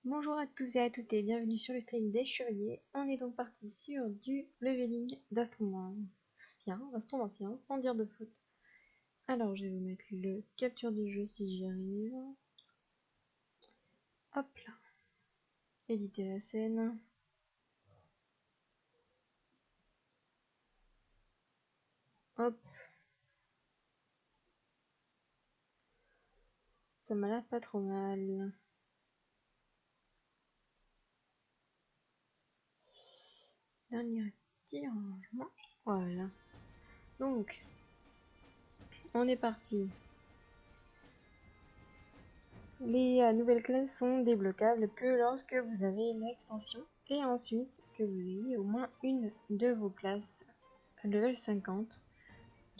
Bonjour à tous et à toutes et bienvenue sur le stream des Chevaliers. On est donc parti sur du leveling d'astromancien, sans dire de faute. Alors je vais vous mettre le capture du jeu si j'y arrive. Hop là. Éditer la scène. Hop. Ça m'a l'air pas trop mal. Dernier petit rangement. Voilà. Donc, on est parti. Les nouvelles classes sont débloquables que lorsque vous avez l'extension et ensuite que vous ayez au moins une de vos classes level 50.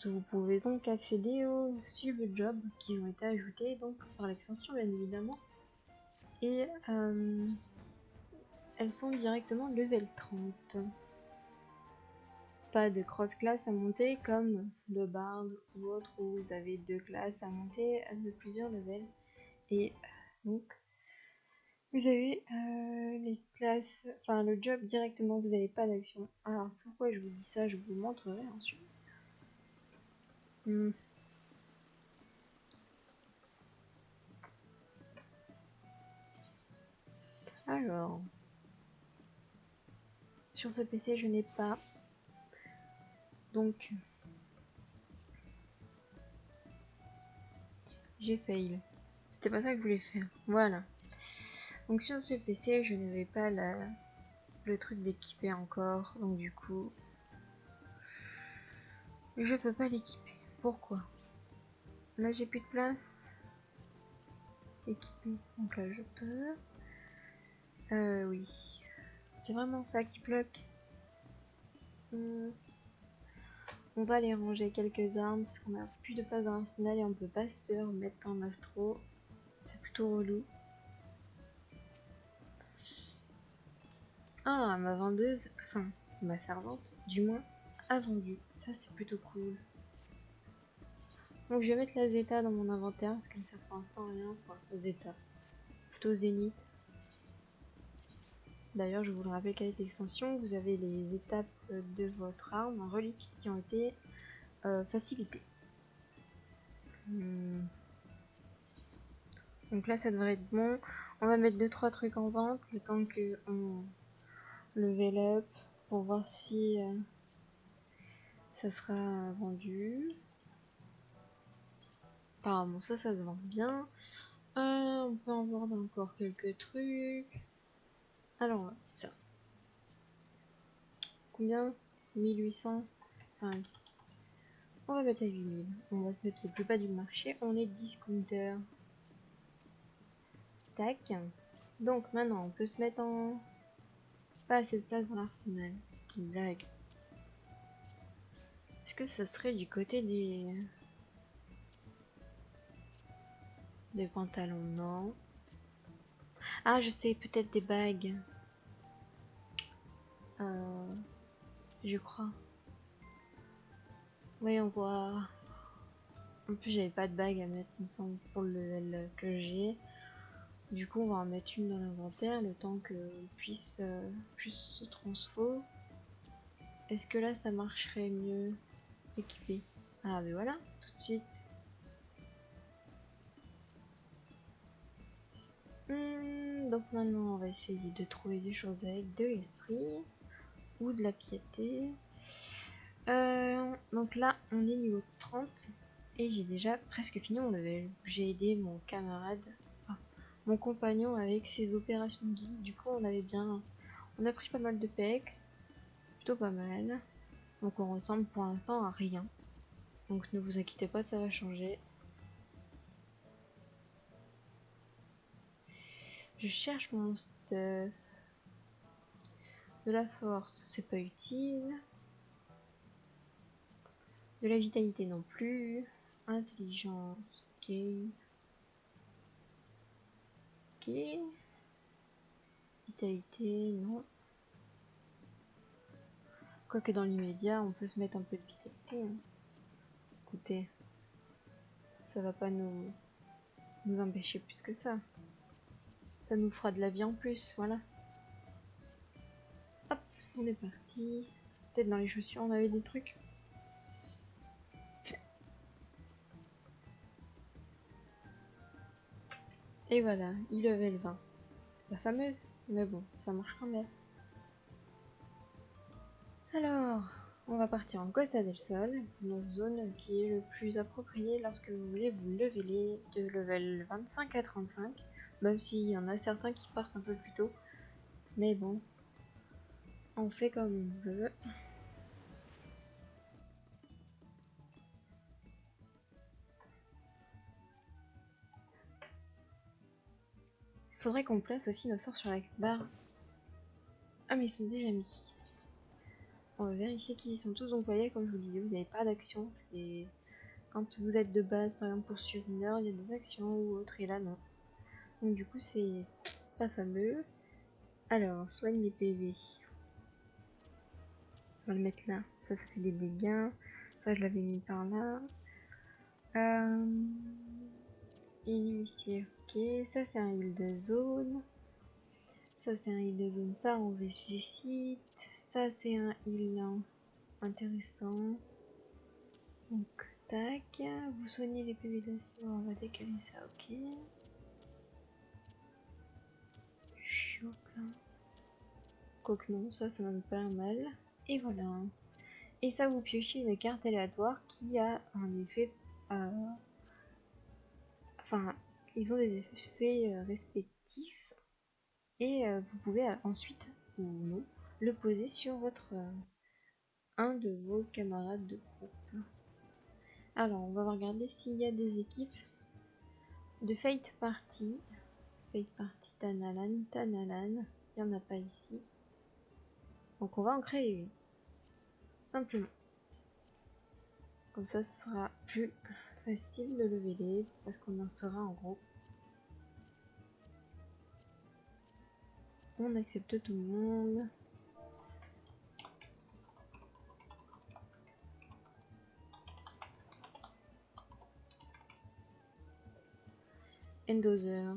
Vous pouvez donc accéder aux sub-jobs qui ont été ajoutés donc par l'extension bien évidemment. Et elles sont directement level 30. Pas de cross-class à monter comme le bard ou autre où vous avez deux classes à monter de plusieurs levels. Et donc vous avez les classes, enfin le job directement, vous n'avez pas d'action. Alors pourquoi je vous dis ça, je vous montrerai ensuite. Alors, sur ce PC je n'ai pas, donc j'ai fail. C'était pas ça que je voulais faire. Voilà. Donc sur ce PC je n'avais pas le truc d'équiper encore, donc du coup je peux pas l'équiper. Pourquoi? Là j'ai plus de place. Équiper. Donc là je peux. Oui. C'est vraiment ça qui bloque. On va aller ranger quelques armes parce qu'on a plus de place dans l'arsenal et on peut pas se remettre en astro. C'est plutôt relou. Ah, ma vendeuse, enfin ma servante du moins, a vendu. Ça c'est plutôt cool. Donc je vais mettre la Zeta dans mon inventaire parce qu'elle sert pour l'instant à rien. Enfin, Zeta. Plutôt Zénith. D'ailleurs, je vous le rappelle qu'avec l'extension, vous avez les étapes de votre arme en relique qui ont été facilitées. Donc là, ça devrait être bon. On va mettre 2-3 trucs en vente le temps que on level up pour voir si ça sera vendu. Apparemment, ça se vend bien. On peut en vendre encore quelques trucs. Alors, ça. Combien? 1800. Enfin, on va mettre à 8000. On va se mettre le plus bas du marché. On est discounter. Tac. Donc maintenant, on peut se mettre en... Pas assez de place dans l'arsenal. C'est une blague. Est-ce que ça serait du côté des pantalons? Non. Ah, je sais, peut-être des bagues. Je crois. Voyons voir. En plus, j'avais pas de bague à mettre, il me semble, pour le level que j'ai. Du coup, on va en mettre une dans l'inventaire, le temps qu'on puisse plus se transfo. Est-ce que là, ça marcherait mieux équipé? Ah, mais voilà, tout de suite. Donc maintenant, on va essayer de trouver des choses avec de l'esprit ou de la piété. Donc là, on est niveau 30 et j'ai déjà presque fini mon level. J'ai aidé mon camarade, mon compagnon avec ses opérations de guild. Du coup, on a pris pas mal de pex, plutôt pas mal. Donc on ressemble pour l'instant à rien. Donc ne vous inquiétez pas, ça va changer. Je cherche mon stuff. De la force, c'est pas utile. De la vitalité non plus. Intelligence, ok. Ok. Vitalité, non. Quoique dans l'immédiat, on peut se mettre un peu de vitalité. Hein. Écoutez, ça va pas nous empêcher plus que ça. Ça nous fera de la vie en plus, voilà. Hop, on est parti. Peut-être dans les chaussures on avait des trucs. Et voilà, il level 20. C'est pas fameux, mais bon, ça marche quand même. Alors, on va partir en Costa del Sol, notre zone qui est le plus appropriée lorsque vous voulez vous leveler de level 25 à 35, même s'il y en a certains qui partent un peu plus tôt. Mais bon, on fait comme on veut. Il faudrait qu'on place aussi nos sorts sur la barre. Ah mais ils sont déjà mis. On va vérifier qu'ils sont tous employés, comme je vous disais, vous n'avez pas d'action. C'est quand vous êtes de base, par exemple pour suivre une heure, il y a des actions ou autres, et là non. Donc du coup c'est pas fameux. Alors, soigne les PV. On va le mettre là. Ça fait des dégâts. Ça, je l'avais mis par là. Initié, ok. Ça, c'est un heal de zone. Ça, c'est un heal de zone. Ça, on ressuscite. Ça, c'est un heal intéressant. Donc, tac. Vous soignez les PV de la cible. On va décaler ça, ok. Choc là. Quoique non, ça m'a pas mal. Et voilà. Et ça, vous piochez une carte aléatoire qui a un effet. Enfin, ils ont des effets respectifs. Et vous pouvez ensuite, ou non, le poser sur votre un de vos camarades de groupe. Alors, on va regarder s'il y a des équipes de Fate Party. Fate Party Tanalan, Tanalan. Il n'y en a pas ici. Donc on va en créer une. Simplement. Comme ça, ce sera plus facile de leveler parce qu'on en sera en groupe. On accepte tout le monde. Endozer.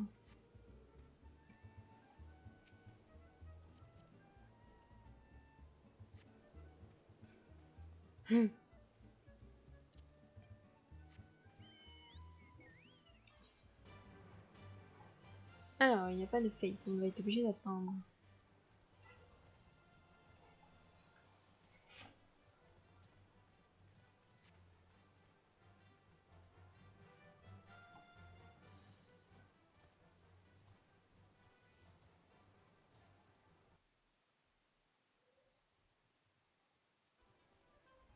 Alors, il n'y a pas de fate, on va être obligé d'attendre.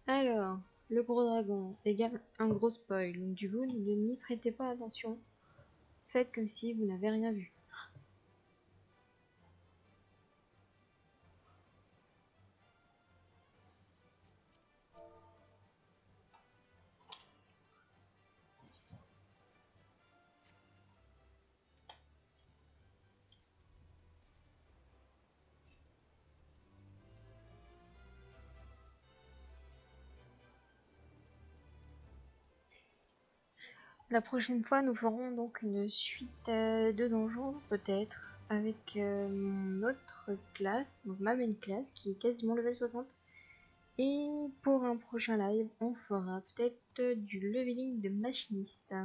Alors, le gros dragon égale un gros spoil, donc du coup, ne n'y prêtez pas attention. Faites comme si vous n'avez rien vu. La prochaine fois, nous ferons donc une suite de donjons, peut-être, avec mon autre classe, donc ma main classe, qui est quasiment level 60. Et pour un prochain live, on fera peut-être du leveling de machiniste.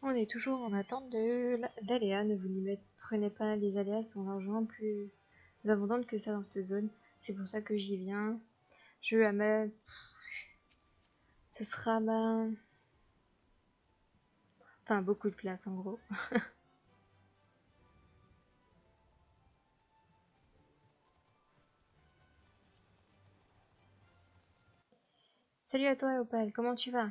On est toujours en attente d'aléas, ne vous n'y prenez pas, les aléas sont largement plus abondantes que ça dans cette zone. C'est pour ça que j'y viens. Je la mets. Ce sera ma. Enfin, beaucoup de classes en gros. Salut à toi, Opal, comment tu vas?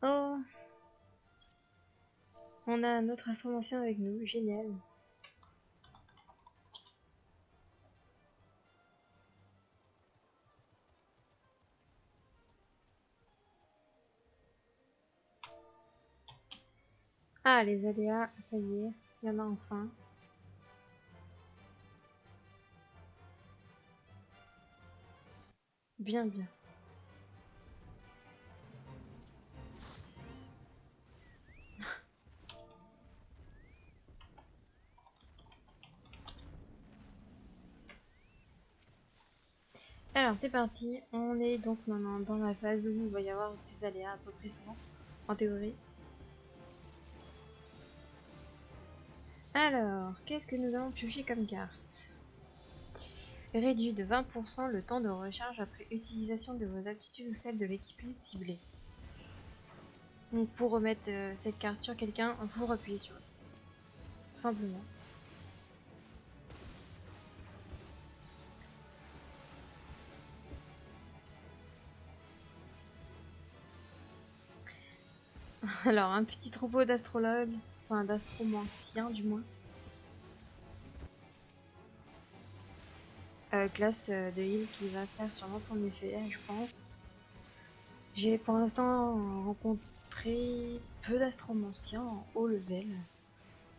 Oh, On a un autre astronomicien avec nous, génial. Ah, les aléas, ça y est, il y en a enfin. Bien, bien. Alors c'est parti, on est donc maintenant dans la phase où il va y avoir des aléas à peu près souvent, en théorie. Alors, qu'est-ce que nous allons piocher comme carte? Réduit de 20% le temps de recharge après utilisation de vos aptitudes ou celles de l'équipe ciblée. Donc pour remettre cette carte sur quelqu'un, vous appuyez sur simplement. Alors un petit troupeau d'astrologues, enfin d'astromanciens du moins. Classe de heal qui va faire sûrement son effet, je pense. J'ai pour l'instant rencontré peu d'astromanciens en haut level.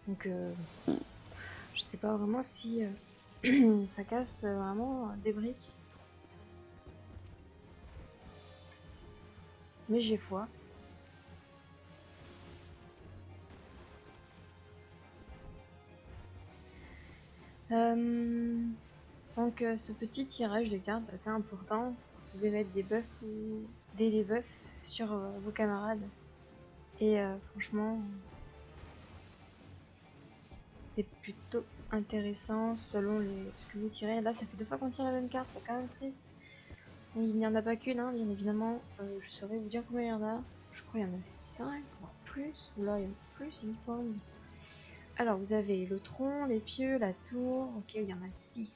Donc je sais pas vraiment si ça casse vraiment des briques. Mais j'ai foi. Donc ce petit tirage de cartes assez important. Vous pouvez mettre des buffs ou des debuffs sur vos camarades. Et franchement, c'est plutôt intéressant selon ce que vous tirez. Là, ça fait 2 fois qu'on tire la même carte, c'est quand même triste. Il n'y en a pas qu'une, hein, bien évidemment. Je saurais vous dire combien il y en a. Je crois qu'il y en a 5, voire plus. Là, il y en a plus, il me semble. Alors, vous avez le tronc, les pieux, la tour. Ok, il y en a 6.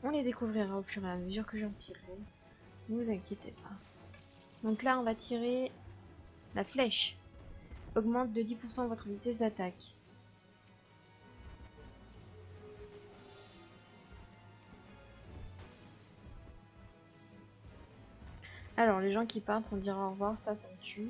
On les découvrira au fur et à mesure que j'en tirerai. Ne vous inquiétez pas. Donc là, on va tirer la flèche. Augmente de 10% votre vitesse d'attaque. Alors, les gens qui partent sans dire au revoir, ça me tue.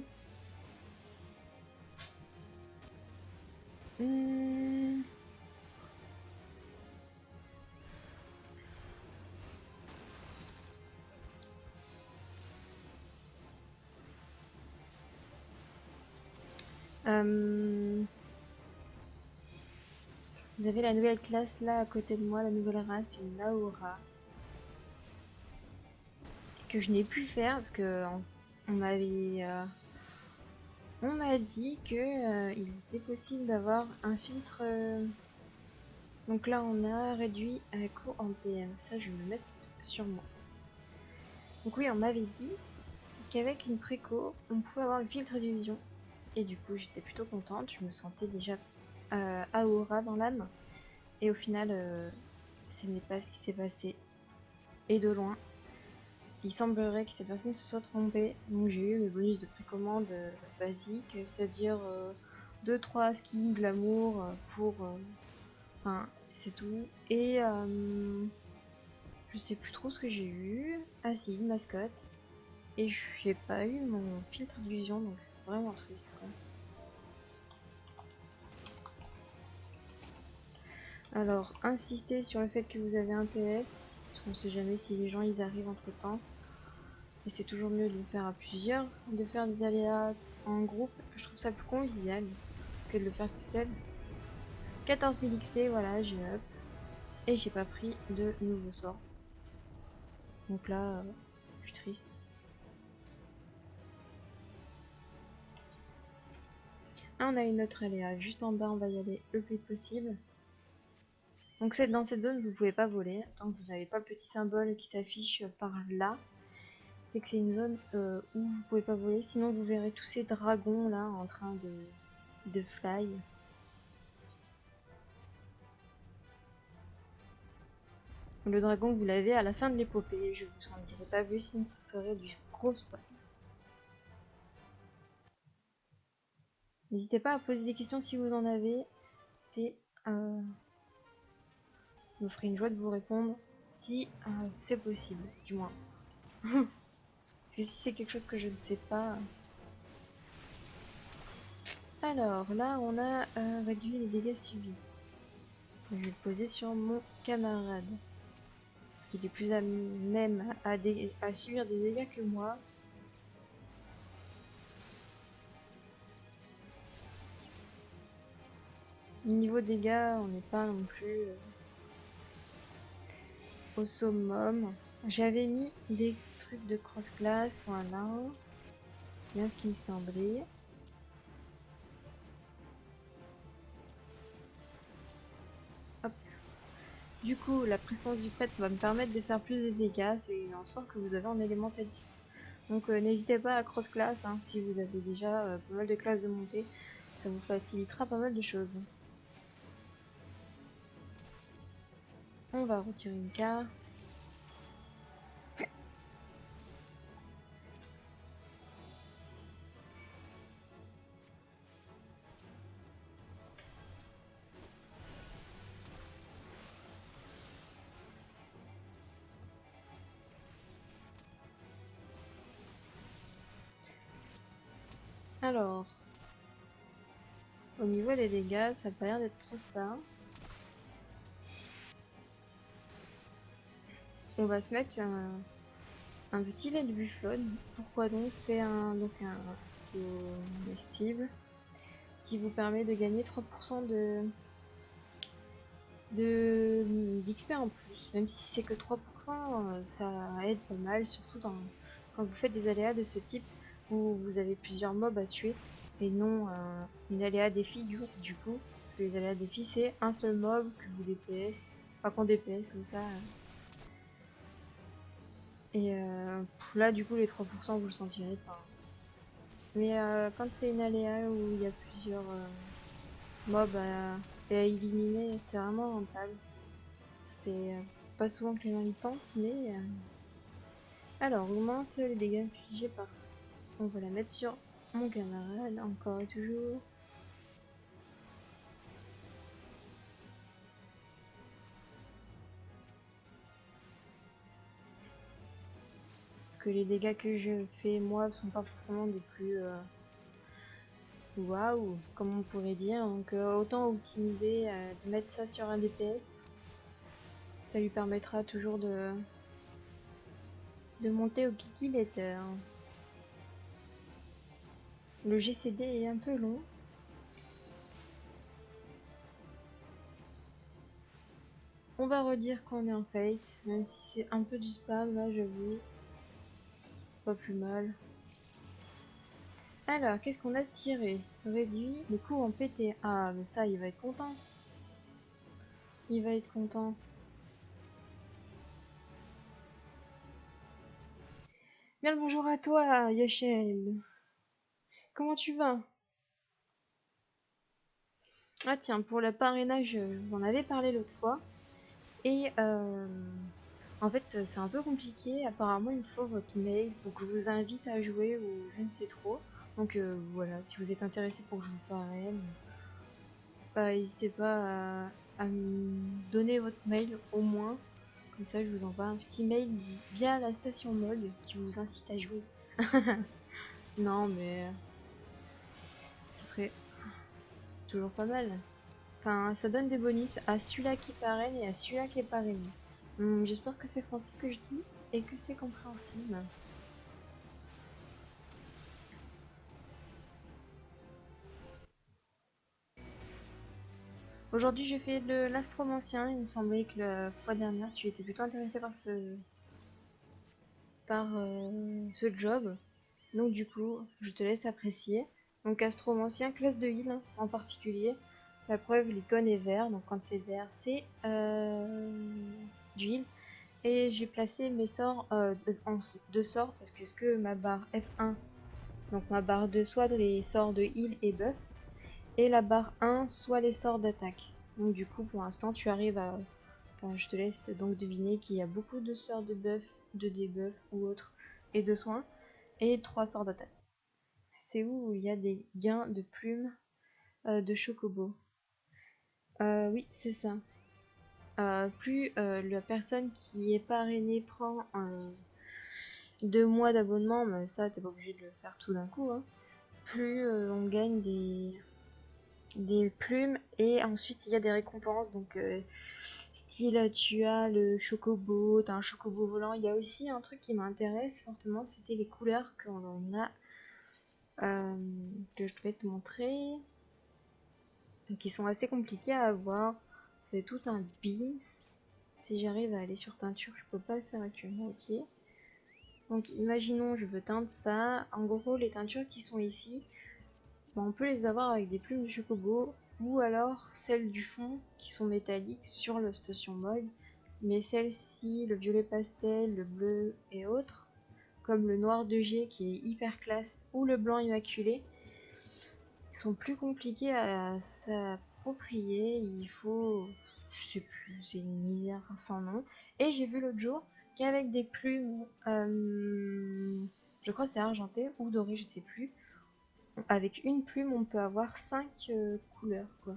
Vous avez la nouvelle classe là à côté de moi, la nouvelle race, une Aura. Que je n'ai pu faire parce que on m'avait on m'a dit que il était possible d'avoir un filtre. Donc là on a réduit à court en PM. Ça je vais me mettre sur moi. Donc oui on m'avait dit qu'avec une préco on pouvait avoir le filtre d'illusion. Et du coup j'étais plutôt contente. Je me sentais déjà Aura dans l'âme. Et au final ce n'est pas ce qui s'est passé. Et de loin. Il semblerait que cette personne se soit trompée, donc j'ai eu le bonus de précommande basique, c'est-à-dire 2-3 skins glamour pour... Enfin, c'est tout. Et je sais plus trop ce que j'ai eu. Ah si, une mascotte. Et j'ai pas eu mon filtre d'illusion, donc vraiment triste quoi. Alors, insistez sur le fait que vous avez un PF, parce qu'on sait jamais si les gens ils arrivent entre temps. Et c'est toujours mieux de le faire à plusieurs, de faire des aléas en groupe. Je trouve ça plus convivial que de le faire tout seul. 14 000 XP, voilà, j'ai up. Et j'ai pas pris de nouveaux sorts. Donc là, je suis triste. Ah, on a une autre aléa. Juste en bas, on va y aller le plus vite possible. Donc dans cette zone, vous pouvez pas voler. Tant que vous n'avez pas le petit symbole qui s'affiche par là, c'est que c'est une zone où vous pouvez pas voler. Sinon, vous verrez tous ces dragons là en train de fly. Le dragon, vous l'avez à la fin de l'épopée. Je vous en dirai pas plus, sinon ce serait du gros spoil. N'hésitez pas à poser des questions si vous en avez. C'est, je me ferai une joie de vous répondre si c'est possible, du moins. Parce que si c'est quelque chose que je ne sais pas. Alors là, on a réduit les dégâts subis. Je vais le poser sur mon camarade. Parce qu'il est plus à même à subir des dégâts que moi. Niveau dégâts, on n'est pas non plus au summum. J'avais mis des trucs de cross-class, voilà. Bien ce qui me semblait. Hop. Du coup, la prestance du prêtre va me permettre de faire plus de dégâts. C'est un sort que vous avez en élémentaliste. Donc n'hésitez pas à cross-class hein, si vous avez déjà pas mal de classes de montée. Ça vous facilitera pas mal de choses. On va retirer une carte. Alors, au niveau des dégâts, ça n'a pas l'air d'être trop ça. On va se mettre un petit lait de buffone. Pourquoi donc? C'est un comestible qui vous permet de gagner 3% d'XP en plus. Même si c'est que 3%, ça aide pas mal, surtout quand vous faites des aléas de ce type où vous avez plusieurs mobs à tuer et non une aléa défi du coup. Parce que les aléas défi c'est un seul mob que vous DPS, enfin qu'on DPS comme ça. Et là du coup les 3% vous le sentirez pas. Mais quand c'est une aléa où il y a plusieurs mobs à éliminer, c'est vraiment rentable. C'est pas souvent que les gens y pensent, mais alors augmente les dégâts infligés par. On va la mettre sur mon camarade, encore et toujours. Parce que les dégâts que je fais moi sont pas forcément des plus waouh, comme on pourrait dire. Donc autant optimiser, de mettre ça sur un DPS. Ça lui permettra toujours de monter au Kiki-Better. Le GCD est un peu long. On va redire qu'on est en fate, même si c'est un peu du spam là, j'avoue. C'est pas plus mal. Alors, qu'est-ce qu'on a tiré? Réduit les coups en PT. Ah, mais ça, il va être content. Il va être content. Bien le bonjour à toi, Yachel. Comment tu vas? Ah tiens, pour le parrainage, je vous en avais parlé l'autre fois. Et en fait, c'est un peu compliqué. Apparemment, il me faut votre mail pour que je vous invite à jouer ou je ne sais trop. Donc voilà, si vous êtes intéressé pour que je vous parraine, n'hésitez pas à me donner votre mail au moins. Comme ça, je vous envoie un petit mail via la station mode qui vous incite à jouer. Non, mais ce serait toujours pas mal. Enfin, ça donne des bonus à celui-là qui parraine et à celui-là qui est parrainé. J'espère que c'est français ce que je dis et que c'est compréhensible. Aujourd'hui, j'ai fait de l'astromancien. Il me semblait que la fois dernière, tu étais plutôt intéressé par ce job. Donc du coup, je te laisse apprécier. Donc astromancien, classe de heal en particulier. La preuve, l'icône est vert, donc quand c'est vert, c'est du heal. Et j'ai placé mes sorts en deux sorts parce que ce que ma barre F1, donc ma barre 2, soit les sorts de heal et buff, et la barre 1, soit les sorts d'attaque. Donc du coup, pour l'instant, tu arrives à... Enfin, je te laisse donc deviner qu'il y a beaucoup de sorts de buff, de debuff ou autre, et de soins, et 3 sorts d'attaque. C'est où il y a des gains de plumes de chocobo. Oui, c'est ça. Plus la personne qui est parrainée prend 2 mois d'abonnement, mais ça t'es pas obligé de le faire tout d'un coup, hein. Plus on gagne des plumes et ensuite il y a des récompenses. Donc style tu as le chocobo, t'as un chocobo volant. Il y a aussi un truc qui m'intéresse fortement, c'était les couleurs qu'on a, que je vais te montrer, qui sont assez compliquées à avoir. C'est tout un beans. Si j'arrive à aller sur teinture, je peux pas le faire actuellement, ok. Donc imaginons je veux teindre ça. En gros les teintures qui sont ici, on peut les avoir avec des plumes de chocobo ou alors celles du fond qui sont métalliques sur la station mode. Mais celles-ci, le violet pastel, le bleu et autres, comme le noir de G qui est hyper classe ou le blanc immaculé, ils sont plus compliqués à s'approprier. Il faut, je sais plus, c'est une misère sans nom. Et j'ai vu l'autre jour qu'avec des plumes, je crois que c'est argenté ou doré, je sais plus. Avec une plume, on peut avoir 5 couleurs, quoi.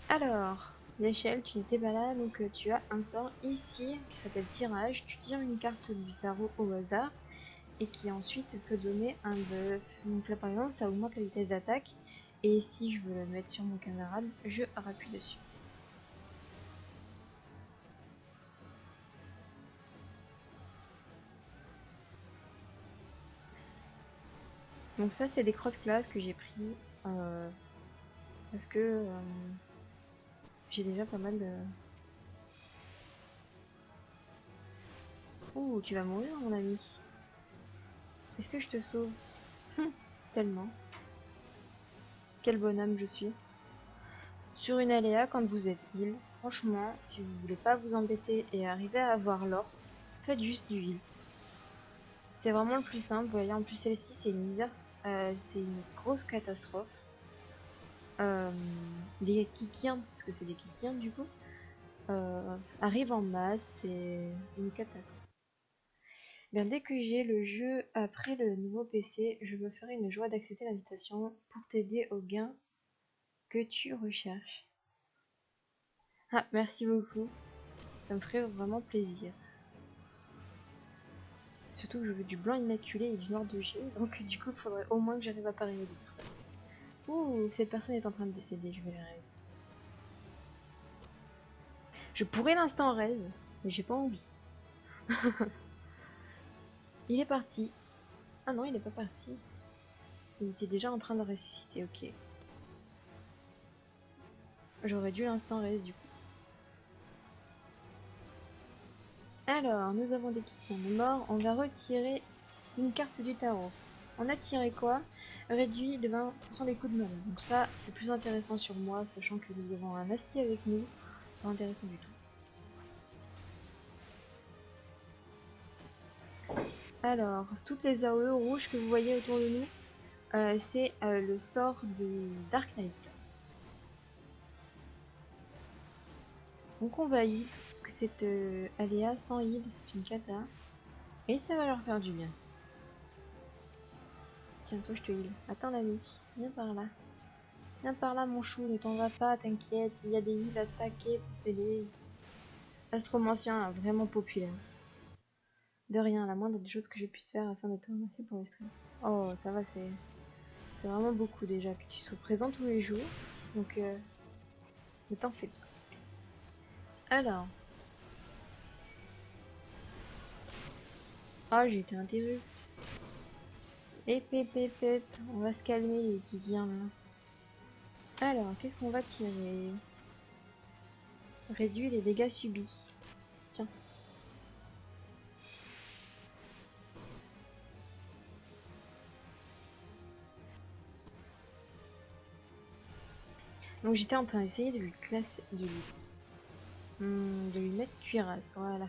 Alors, l'échelle, tu n'étais pas là, donc tu as un sort ici qui s'appelle tirage. Tu tires une carte du tarot au hasard et qui ensuite peut donner un buff. Donc là, par exemple, ça augmente la vitesse d'attaque. Et si je veux le mettre sur mon camarade, je rappuie dessus. Donc ça, c'est des cross-classes que j'ai pris parce que j'ai déjà pas mal de... Ouh, tu vas mourir, mon ami. Est-ce que je te sauve? Tellement. Quelle bonne âme je suis. Sur une aléa, quand vous êtes heal, franchement, si vous voulez pas vous embêter et arriver à avoir l'or, faites juste du heal. C'est vraiment le plus simple. Vous voyez, en plus celle-ci, c'est une misère, c'est une grosse catastrophe. Les kikiens, parce que c'est des kikiens du coup, arrivent en masse, c'est une catastrophe. Bien, dès que j'ai le jeu après le nouveau PC, je me ferai une joie d'accepter l'invitation pour t'aider au gain que tu recherches. Ah, merci beaucoup. Ça me ferait vraiment plaisir. Surtout que je veux du blanc immaculé et du noir de G, donc du coup il faudrait au moins que j'arrive à parrainer des personnes. Ouh, cette personne est en train de décéder, je vais la raise. Je pourrais l'instant raise, mais j'ai pas envie. Il est parti. Ah non, il est pas parti. Il était déjà en train de ressusciter, ok. J'aurais dû l'instant raise du coup. Alors, nous avons des kits morts. On va retirer une carte du tarot. On a tiré quoi? Réduit de 20% les coups de malheur. Donc ça, c'est plus intéressant sur moi, sachant que nous avons un Asti avec nous. Pas intéressant du tout. Alors, toutes les AOE rouges que vous voyez autour de nous, c'est le store de Dark Knight. Donc on va heal, parce que cette aléa sans heal, c'est une cata. Et ça va leur faire du bien. Tiens, toi je te heal. Attends l'ami, viens par là. Viens par là mon chou, ne t'en va pas, t'inquiète, il y a des heals à stacker pour t'aider. Astromancien, vraiment populaire. De rien, la moindre des choses que je puisse faire afin de te remercier pour le stream. Oh, ça va, c'est vraiment beaucoup déjà que tu sois présent tous les jours. Donc, ne t'en fais pas. Alors. Ah, j'ai été interrupte. Épépépép, on va se calmer les kikiens là. Alors, qu'est-ce qu'on va tirer? Réduit les dégâts subis. Tiens. Donc j'étais en train d'essayer de lui classer, de lui mettre cuirasse, voilà.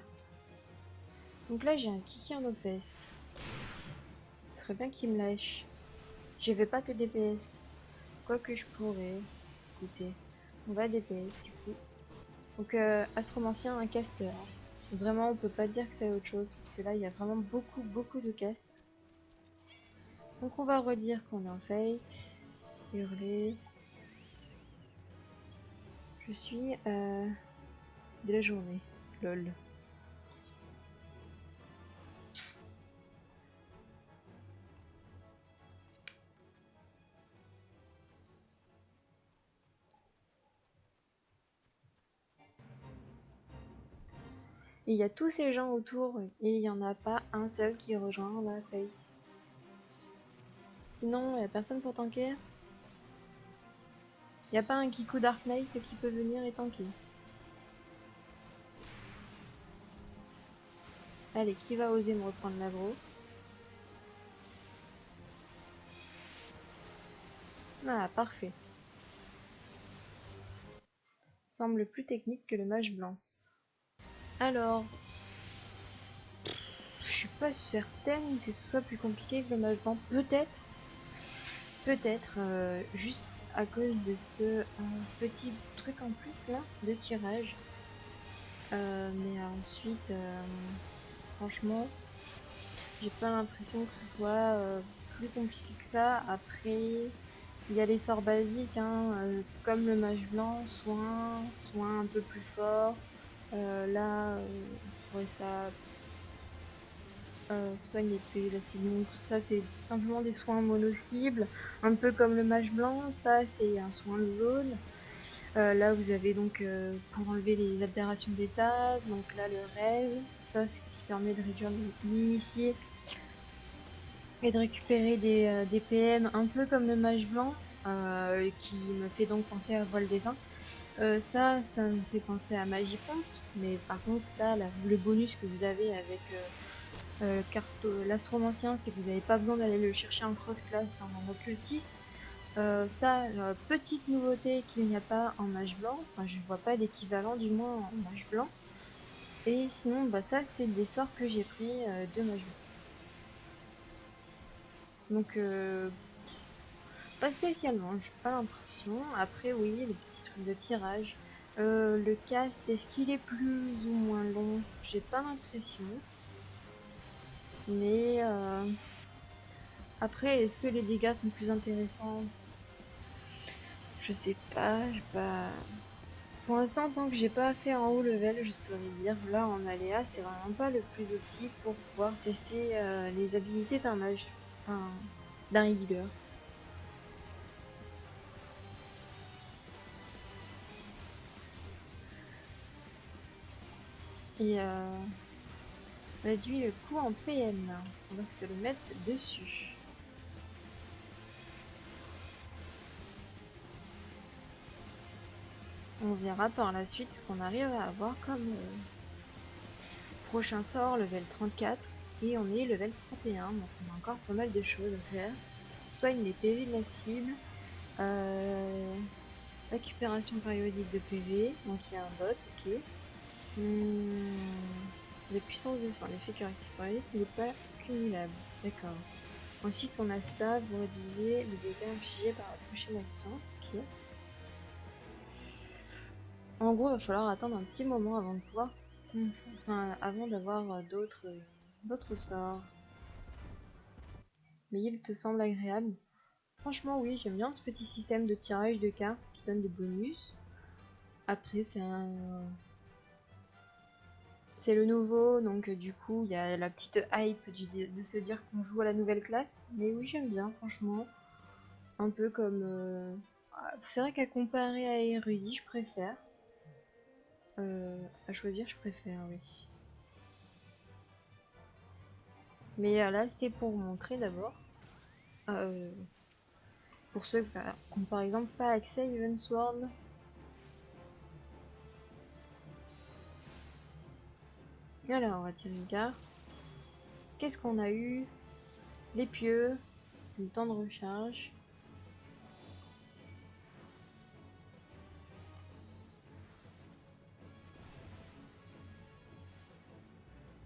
Donc là j'ai un kiki en OPS. Ce serait bien qu'il me lâche. Je vais pas te DPS. Quoique je pourrais. Écoutez, on va DPS du coup. Donc astromancien, un caster. Vraiment, on peut pas dire que c'est autre chose parce que là, il y a vraiment beaucoup de castes. Donc on va redire qu'on est en fate. Hurler. Je suis de la journée. Lol. Et il y a tous ces gens autour et il n'y en a pas un seul qui rejoint la fate. Sinon, il n'y a personne pour tanker. Il n'y a pas un Kiku Dark Knight qui peut venir et tanker. Allez, qui va oser me reprendre l'aggro? Ah, parfait. Semble plus technique que le mage blanc. Alors, je suis pas certaine que ce soit plus compliqué que le mage blanc. Peut-être. Peut-être, juste à cause de ce petit truc en plus là, de tirage. Mais ensuite, franchement, j'ai pas l'impression que ce soit plus compliqué que ça. Après, il y a les sorts basiques, hein, comme le mage blanc, soin un peu plus fort. Là, on pourrait ça soigne épée, la cible. Donc ça, c'est simplement des soins mono-cibles, un peu comme le mage blanc. Ça, c'est un soin de zone. Là, vous avez donc pour enlever les aberrations d'état, donc là le rêve, ça ce qui permet de réduire l'initié et de récupérer des PM un peu comme le mage blanc, qui me fait donc penser à Voile des Saints. Ça me fait penser à Magie Ponte, mais par contre là, le bonus que vous avez avec l'astromancien, c'est que vous n'avez pas besoin d'aller le chercher en cross-class en occultiste. Petite nouveauté qu'il n'y a pas en mage blanc, enfin je vois pas d'équivalent du moins en mage blanc. Et sinon, bah ça c'est des sorts que j'ai pris de mage blanc. Donc pas spécialement, j'ai pas l'impression. Après oui, les petits trucs de tirage. Le cast, est-ce qu'il est plus ou moins long? J'ai pas l'impression. Mais après, est-ce que les dégâts sont plus intéressants? Je sais pas, j'ai pas. Pour l'instant, tant que j'ai pas fait en haut level, je saurais dire. Là, en aléa, c'est vraiment pas le plus optique pour pouvoir tester les habilités d'un mage, enfin, d'un healer. Et réduit le coût en PM. On va se le mettre dessus. On verra par la suite ce qu'on arrive à avoir comme prochain sort, level 34. Et on est level 31, donc on a encore pas mal de choses à faire. Soigne les PV de la cible. Récupération périodique de PV, donc il y a un bot, ok. La puissance descend, l'effet correctif périodique n'est pas cumulable, d'accord. Ensuite on a ça, vous réduisez le dégât infligé par la prochaine action, ok. En gros, il va falloir attendre un petit moment avant de pouvoir, enfin avant d'avoir d'autres sorts. Mais il te semble agréable? Franchement oui, j'aime bien ce petit système de tirage de cartes qui donne des bonus. Après c'est le nouveau, donc du coup il y a la petite hype de se dire qu'on joue à la nouvelle classe. Mais oui, j'aime bien, franchement. Un peu comme... c'est vrai qu'à comparer à Érudit, je préfère. À choisir, je préfère, oui. Mais là, c'était pour vous montrer d'abord. Pour ceux qui n'ont par exemple pas accès à Evansward. Alors, on va tirer une carte. Qu'est-ce qu'on a eu? Les pieux, le temps de recharge.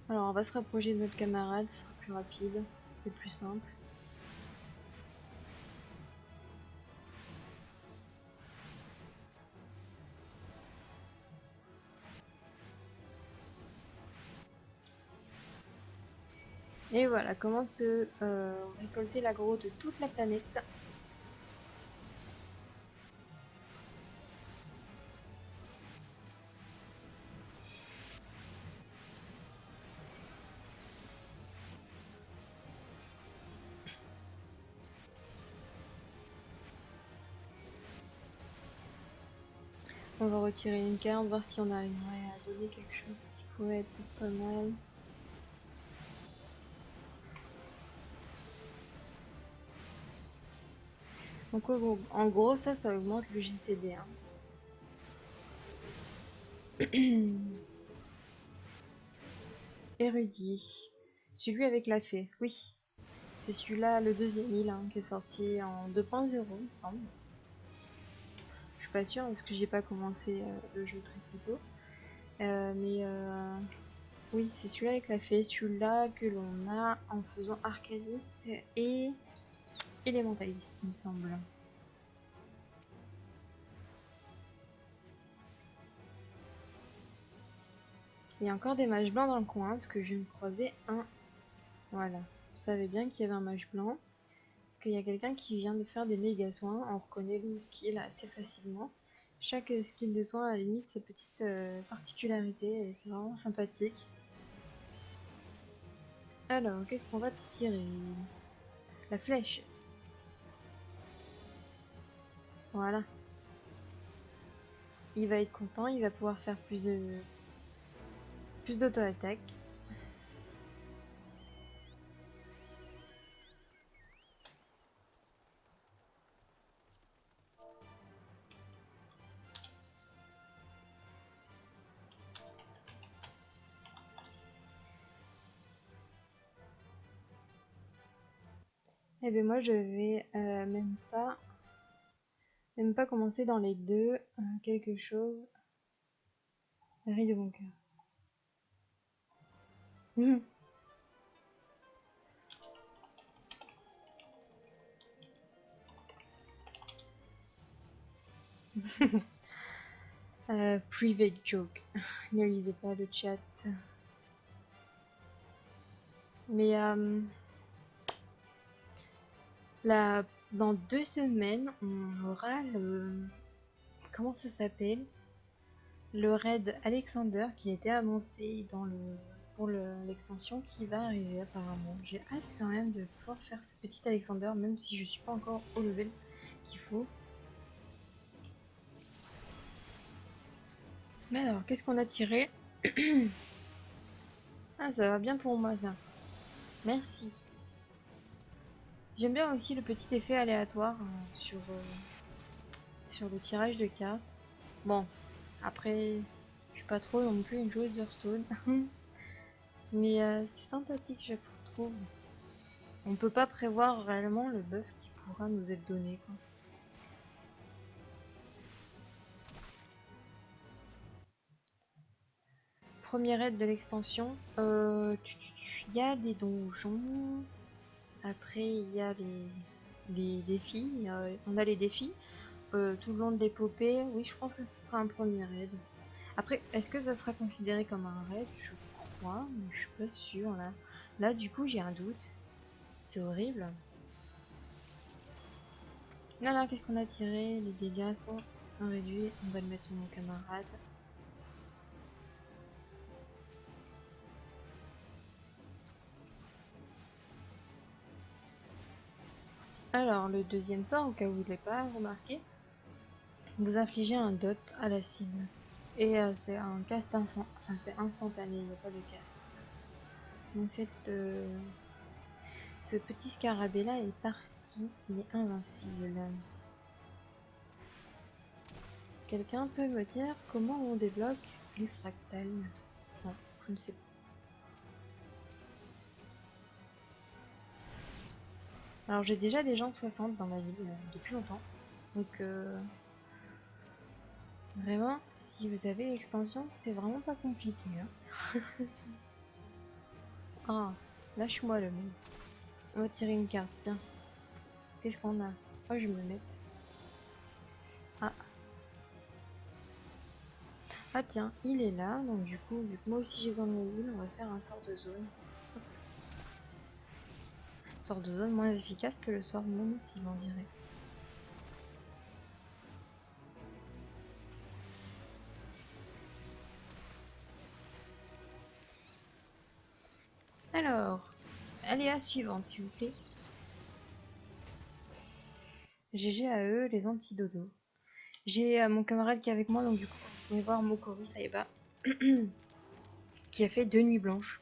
Alors, on va se rapprocher de notre camarade, ce sera plus rapide et plus simple. Et voilà, comment se récolter l'aggro de toute la planète. On va retirer une carte, voir si on arriverait à donner quelque chose qui pourrait être pas mal. Donc en gros ça augmente le JCD. Hein. Érudit. Celui avec la fée, oui. C'est celui-là, le deuxième île, hein, qui est sorti en 2.0, il me semble. Je suis pas sûre parce que j'ai pas commencé le jeu très tôt. Oui, c'est celui-là avec la fée, celui-là que l'on a en faisant arcaniste et élémentaliste, il me semble. Il y a encore des mages blancs dans le coin parce que je viens de croiser un. Voilà, je savais bien qu'il y avait un mage blanc. Parce qu'il y a quelqu'un qui vient de faire des méga soins, on reconnaît le skill assez facilement. Chaque skill de soin a limite sa petite particularité et c'est vraiment sympathique. Alors, qu'est-ce qu'on va tirer? La flèche. Voilà. Il va être content, il va pouvoir faire plus d'auto-attaque. Et bien moi je vais même pas commencer dans les deux quelque chose. Riz de bon cœur. Private joke. Ne lisez pas le chat. Mais dans 2 semaines, on aura le... Comment ça s'appelle? Le raid Alexander qui a été annoncé pour l'extension qui va arriver apparemment. J'ai hâte quand même de pouvoir faire ce petit Alexander même si je suis pas encore au level qu'il faut. Mais alors, qu'est-ce qu'on a tiré? Ah, ça va bien pour moi ça. Merci. J'aime bien aussi le petit effet aléatoire sur le tirage de cartes. Bon, après, je suis pas trop non plus une joueuse d'Hearthstone. Mais c'est sympathique, je trouve. On peut pas prévoir réellement le buff qui pourra nous être donné, quoi. Premier raid de l'extension. Il y a des donjons. Après, il y a les défis. On a les défis. Tout le long de l'épopée. Oui, je pense que ce sera un premier raid. Après, est-ce que ça sera considéré comme un raid? Je crois, mais je suis pas sûre là. Là, du coup, j'ai un doute. C'est horrible. Là, qu'est-ce qu'on a tiré? Les dégâts sont réduits. On va le mettre sur mon camarade. Alors, le deuxième sort, au cas où vous ne l'avez pas remarqué, vous infligez un dot à la cible. Et c'est un cast c'est instantané, il n'y a pas de cast. Donc ce petit scarabée là est parti, il est invincible. Quelqu'un peut me dire comment on débloque les fractales? Non, je ne sais pas. Alors j'ai déjà des gens 60 dans ma ville depuis longtemps. Donc vraiment, si vous avez l'extension, c'est vraiment pas compliqué. Hein. Ah, lâche-moi le mec. On va tirer une carte, tiens. Qu'est-ce qu'on a? Oh, je vais me le mettre. Ah. Ah tiens, il est là, donc du coup, vu que moi aussi j'ai besoin de mon ville, on va faire un sort de zone. Sort de zone moins efficace que le sort mono-cible, on dirait. Alors, aléa suivante, s'il vous plaît. GG à eux, les antidodos. J'ai mon camarade qui est avec moi, donc du coup, vous pouvez voir Mokori Saeba, qui a fait 2 nuits blanches,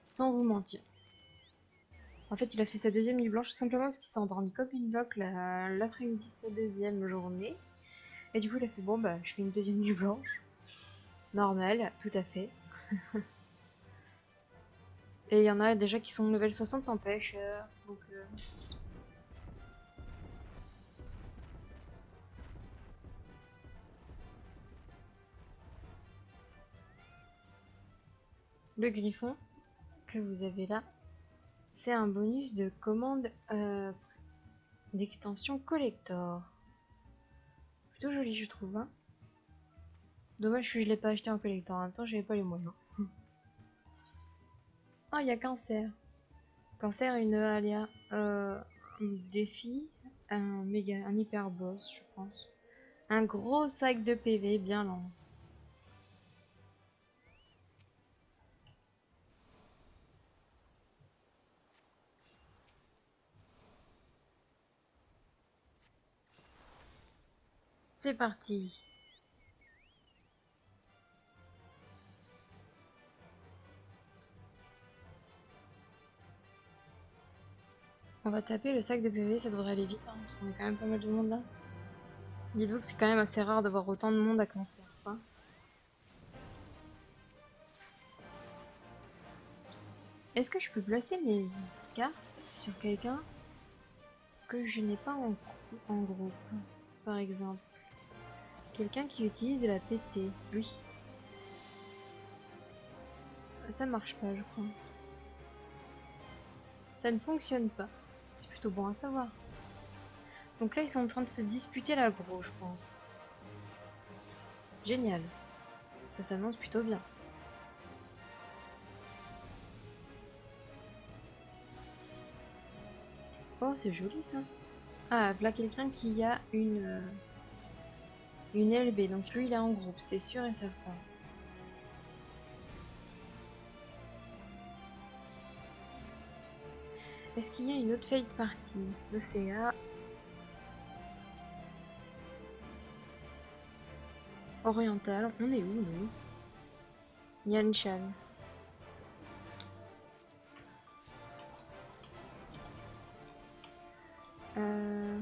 sans vous mentir. En fait, il a fait sa deuxième nuit blanche tout simplement parce qu'il s'est endormi comme une bloc l'après-midi de sa deuxième journée. Et du coup, il a fait bon, bah, je fais une deuxième nuit blanche. Normal, tout à fait. Et il y en a déjà qui sont level 60 en pêche, donc... Le griffon que vous avez là, c'est un bonus de commande d'extension collector. Plutôt joli, je trouve. Hein. Dommage que je l'ai pas acheté en collector. En même temps, j'avais pas les moyens. Oh, il y a cancer. Cancer, une aléa, un défi, un hyper boss, je pense. Un gros sac de PV bien lent. C'est parti. On va taper le sac de PV, ça devrait aller vite, hein, parce qu'on est quand même pas mal de monde là. Dites-vous que c'est quand même assez rare d'avoir autant de monde à cancer, quoi. Est-ce que je peux placer mes cartes sur quelqu'un que je n'ai pas en groupe, par exemple? Quelqu'un qui utilise de la PT, oui. Ça marche pas, je crois. Ça ne fonctionne pas. C'est plutôt bon à savoir. Donc là, ils sont en train de se disputer l'aggro, je pense. Génial. Ça s'annonce plutôt bien. Oh, c'est joli ça. Ah, là, quelqu'un qui a une LB. Donc lui, il est en groupe, c'est sûr et certain. Est-ce qu'il y a une autre fate partie? L'OCA. Oriental. On est où, nous? Yanshan. Euh...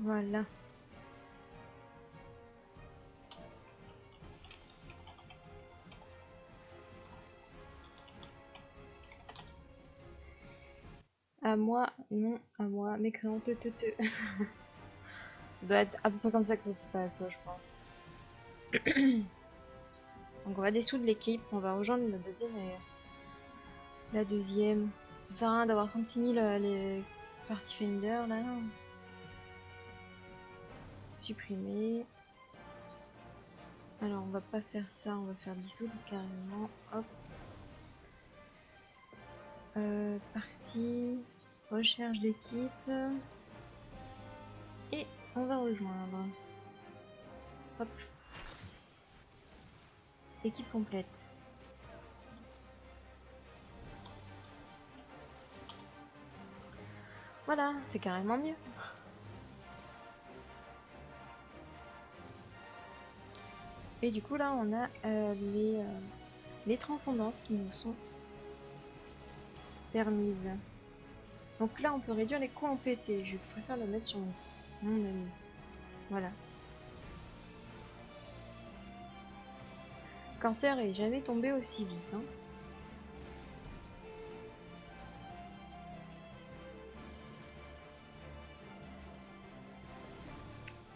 Voilà. À moi, non, à moi, mécréant, te. Ça doit être à peu près comme ça que ça se passe, je pense. Donc on va dissoudre l'équipe, on va rejoindre la deuxième et la deuxième. Ça sert à rien d'avoir 36 000 les party finder là. Supprimer. Alors on va pas faire ça, on va faire dissoudre carrément. Hop. Partie. Recherche d'équipe. Et on va rejoindre. Hop. Équipe complète. Voilà, c'est carrément mieux. Et du coup là on a les transcendances qui nous sont permises. Donc là on peut réduire les coups en PT. Je préfère le mettre sur mon ami. Voilà. Cancer est jamais tombé aussi vite. Hein.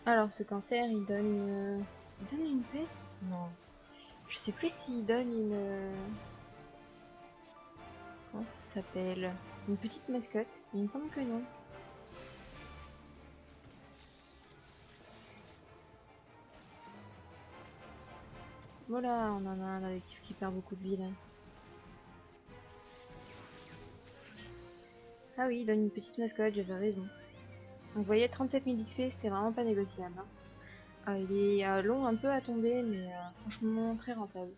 Alors ce cancer il donne une paix? Non. Je sais plus s'il donne une... Comment ça s'appelle? Une petite mascotte? Il me semble que non. Voilà, on en a un avec qui perd beaucoup de vie là. Ah oui, il donne une petite mascotte, j'avais raison. Donc vous voyez, 37 000 XP, c'est vraiment pas négociable. Hein. Il est long un peu à tomber, mais franchement très rentable.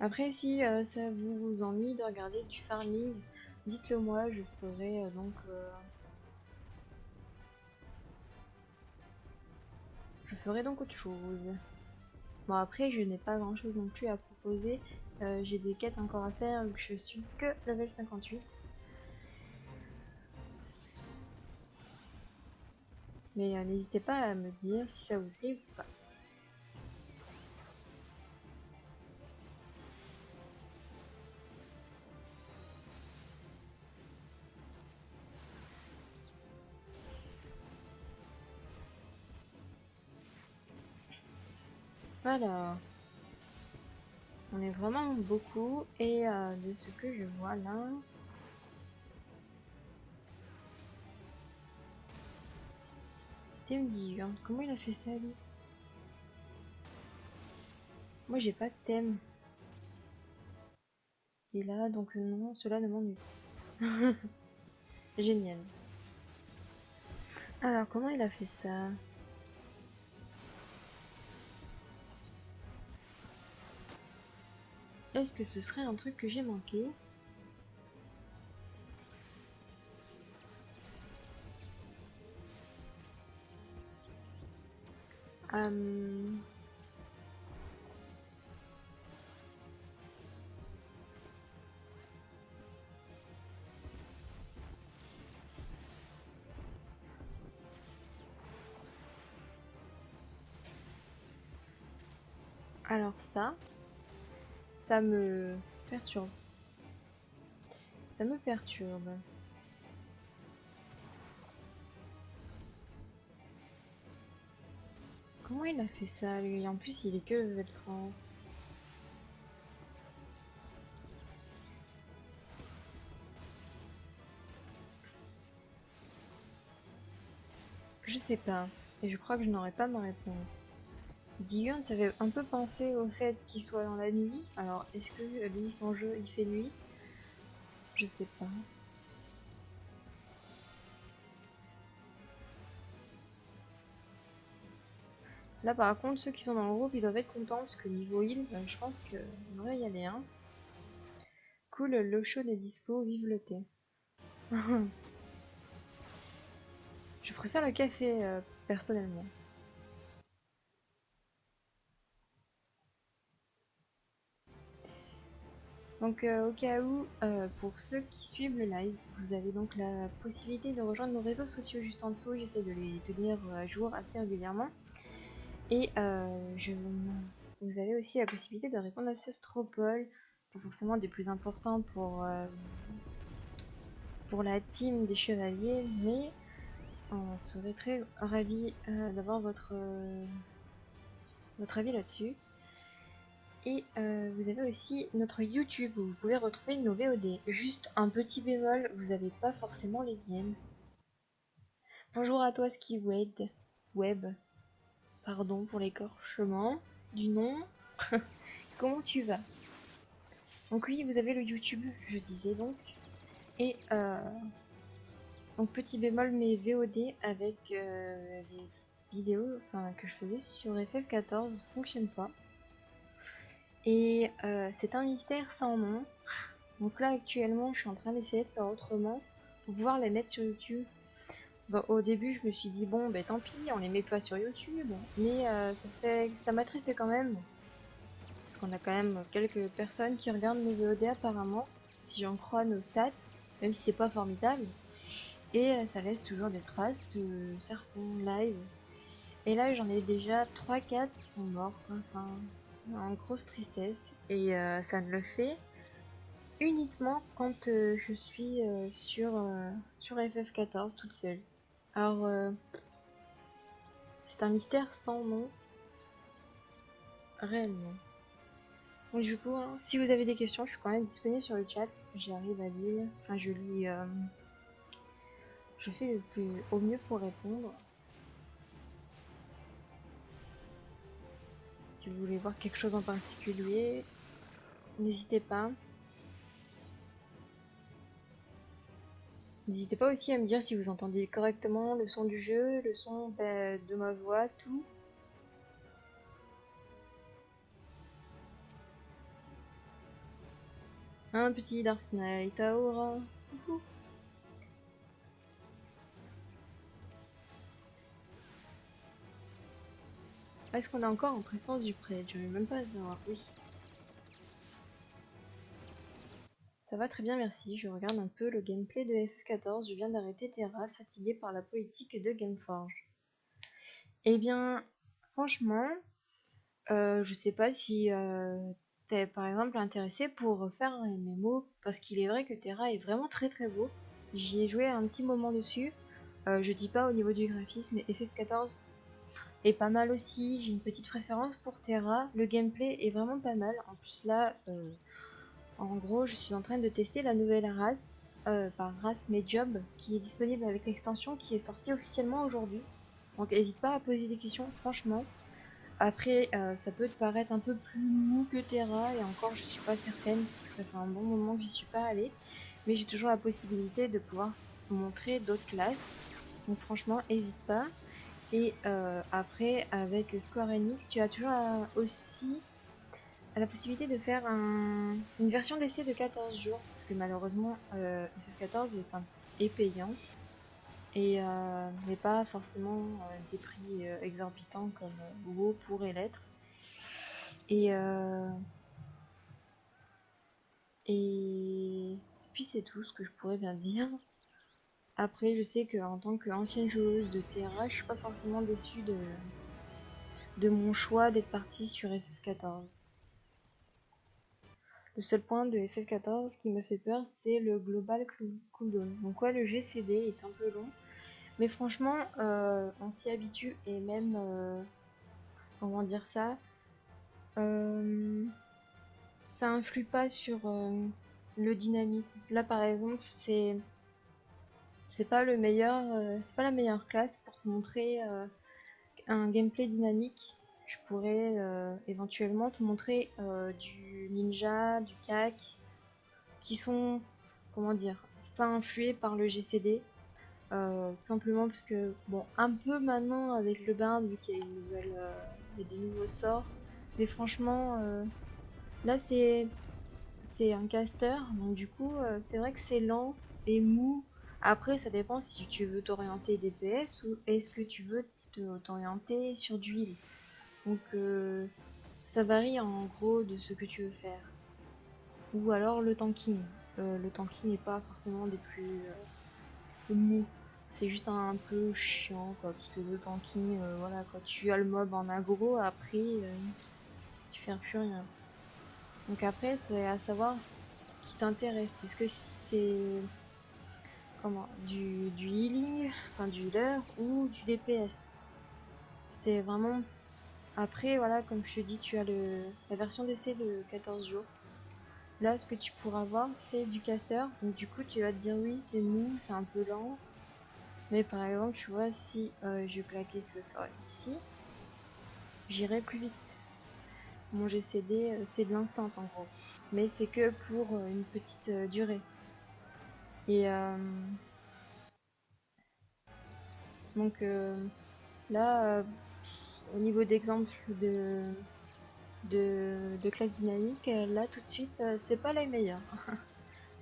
Après, si ça vous ennuie de regarder du farming, dites-le moi, je ferai donc autre chose. Bon après, je n'ai pas grand chose non plus à proposer. J'ai des quêtes encore à faire vu que je suis que level 58. Mais n'hésitez pas à me dire si ça vous plaît ou pas. Voilà. On est vraiment beaucoup et de ce que je vois là... Thème diurne, comment il a fait ça lui? Moi j'ai pas de thème. Et là donc non, cela ne m'ennuie pas. Génial. Alors comment il a fait ça? Est-ce que ce serait un truc que j'ai manqué? Euh... Alors ça me perturbe. Ça me perturbe. Comment il a fait ça lui? En plus il est que level 30. Je sais pas. Et je crois que je n'aurai pas ma réponse. Diurne, ça fait un peu penser au fait qu'il soit dans la nuit. Alors est-ce que lui son jeu il fait nuit? Je sais pas. Là par contre ceux qui sont dans le groupe ils doivent être contents parce que niveau heal je pense qu'il devrait y aller un. Cool, l'eau chaude est dispo, vive le thé. Je préfère le café personnellement. Donc au cas où, pour ceux qui suivent le live, vous avez donc la possibilité de rejoindre nos réseaux sociaux juste en dessous. J'essaie de les tenir à jour assez régulièrement. Et vous avez aussi la possibilité de répondre à ce Stropole, pas forcément des plus importants pour la team des chevaliers, mais on serait très ravis d'avoir votre avis là-dessus. Et vous avez aussi notre YouTube où vous pouvez retrouver nos VOD. Juste un petit bémol, vous n'avez pas forcément les miennes. Bonjour à toi Web. Pardon pour l'écorchement du nom. Comment tu vas? Donc oui, vous avez le YouTube, je disais donc. Et donc petit bémol, mes VOD avec les vidéos que je faisais sur FF14 fonctionnent pas. Et c'est un mystère sans nom. Donc là actuellement je suis en train d'essayer de faire autrement pour pouvoir les mettre sur YouTube. Donc, au début je me suis dit bon ben tant pis on les met pas sur YouTube, mais ça m'attriste quand même parce qu'on a quand même quelques personnes qui regardent mes VOD apparemment, si j'en crois nos stats, même si c'est pas formidable, et ça laisse toujours des traces de certains lives. Et là j'en ai déjà 3-4 qui sont morts, enfin en grosse tristesse, et ça ne le fait uniquement quand je suis sur FF14 toute seule. Alors C'est un mystère sans nom, réellement. Donc du coup, hein, si vous avez des questions, je suis quand même disponible sur le chat. J'arrive à lire, enfin je lis, je fais au mieux pour répondre. Si vous voulez voir quelque chose en particulier, n'hésitez pas. N'hésitez pas aussi à me dire si vous entendez correctement le son du jeu, le son de ma voix, tout. Un petit Dark Knight Aura. Est-ce qu'on est encore en présence du prêtre? Je vais même pas savoir. Oui. Ça va très bien, merci. Je regarde un peu le gameplay de FF14. Je viens d'arrêter Terra, fatigué par la politique de Gameforge. Eh bien, franchement, je sais pas si t'es par exemple intéressé pour faire un MMO, parce qu'il est vrai que Terra est vraiment très très beau. J'y ai joué un petit moment dessus. Je dis pas au niveau du graphisme, mais FF14 est pas mal aussi. J'ai une petite préférence pour Terra. Le gameplay est vraiment pas mal. En plus là, en gros, je suis en train de tester la nouvelle race, par race Medjob, qui est disponible avec l'extension qui est sortie officiellement aujourd'hui. Donc n'hésite pas à poser des questions, franchement. Après, ça peut te paraître un peu plus mou que Terra, et encore je suis pas certaine, parce que ça fait un bon moment que j'y suis pas allée. Mais j'ai toujours la possibilité de pouvoir montrer d'autres classes. Donc franchement, n'hésite pas. Et après, avec Square Enix, tu as toujours aussi la possibilité de faire une version d'essai de 14 jours, parce que malheureusement, FF14 est payant, et mais pas forcément des prix exorbitants comme WoW pourrait l'être. Et puis c'est tout ce que je pourrais bien dire. Après, je sais qu'en tant qu'ancienne joueuse de Terra, je suis pas forcément déçue de mon choix d'être partie sur FF14. Le seul point de FF14 qui me fait peur, c'est le global cooldown. Donc ouais, le GCD est un peu long, mais franchement, on s'y habitue, et même, comment dire ça, ça influe pas sur le dynamisme. Là par exemple, c'est pas le meilleur, c'est pas la meilleure classe pour te montrer un gameplay dynamique. Je pourrais éventuellement te montrer du ninja, du CAC, qui sont, comment dire, pas influés par le GCD. Tout simplement parce que, bon, un peu maintenant avec le burn, vu qu'il y a une nouvelle, il y a des nouveaux sorts. Mais franchement, là c'est un caster, donc du coup, c'est vrai que c'est lent et mou. Après, ça dépend si tu veux t'orienter DPS ou est-ce que tu veux t'orienter sur du heal. Donc, ça varie en gros de ce que tu veux faire. Ou alors le tanking. Le tanking n'est pas forcément des plus mou. C'est juste un peu chiant, quoi, parce que le tanking, voilà, quand tu as le mob en aggro, après, tu fais plus rien. Donc après, c'est à savoir ce qui t'intéresse. Est-ce que c'est comment du healing, enfin du healer, ou du DPS? C'est vraiment... Après, voilà, comme je te dis, tu as la version d'essai de 14 jours. Là, ce que tu pourras voir, c'est du caster. Donc du coup, tu vas te dire oui, c'est mou, c'est un peu lent. Mais par exemple, tu vois, si je claquais ce sort ici, j'irai plus vite. Mon GCD, c'est de l'instant en gros. Mais c'est que pour une petite durée. Et donc là, au niveau d'exemple de classe dynamique, là tout de suite, c'est pas les meilleurs.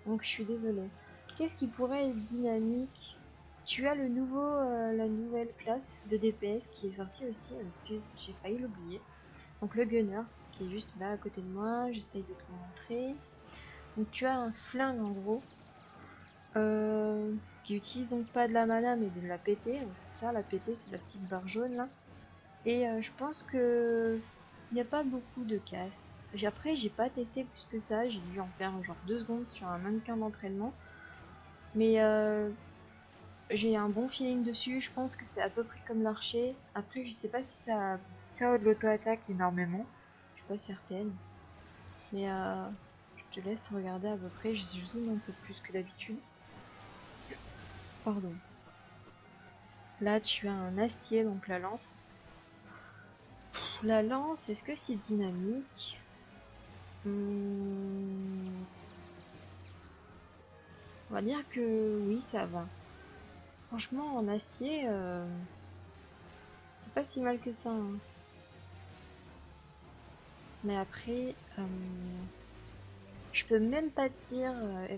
Donc je suis désolée. Qu'est-ce qui pourrait être dynamique? Tu as la nouvelle classe de DPS qui est sortie aussi. Excuse, j'ai failli l'oublier. Donc le gunner qui est juste là à côté de moi. J'essaye de te montrer. Donc tu as un flingue en gros. Qui utilise donc pas de la mana mais de la PT. Donc c'est ça, la PT, c'est la petite barre jaune là. Et je pense que il n'y a pas beaucoup de castes. Après, j'ai pas testé plus que ça. J'ai dû en faire genre 2 secondes sur un mannequin d'entraînement. Mais J'ai un bon feeling dessus, je pense que c'est à peu près comme l'archer. Après, je sais pas si ça a de l'auto-attaque énormément. Je suis pas certaine. Mais je te laisse regarder à peu près, je zoome un peu plus que d'habitude. Pardon. Là, tu as un astier, donc la lance. La lance, est-ce que c'est dynamique? On va dire que oui, ça va. Franchement, en acier, c'est pas si mal que ça, hein. Mais après, je peux même pas te dire,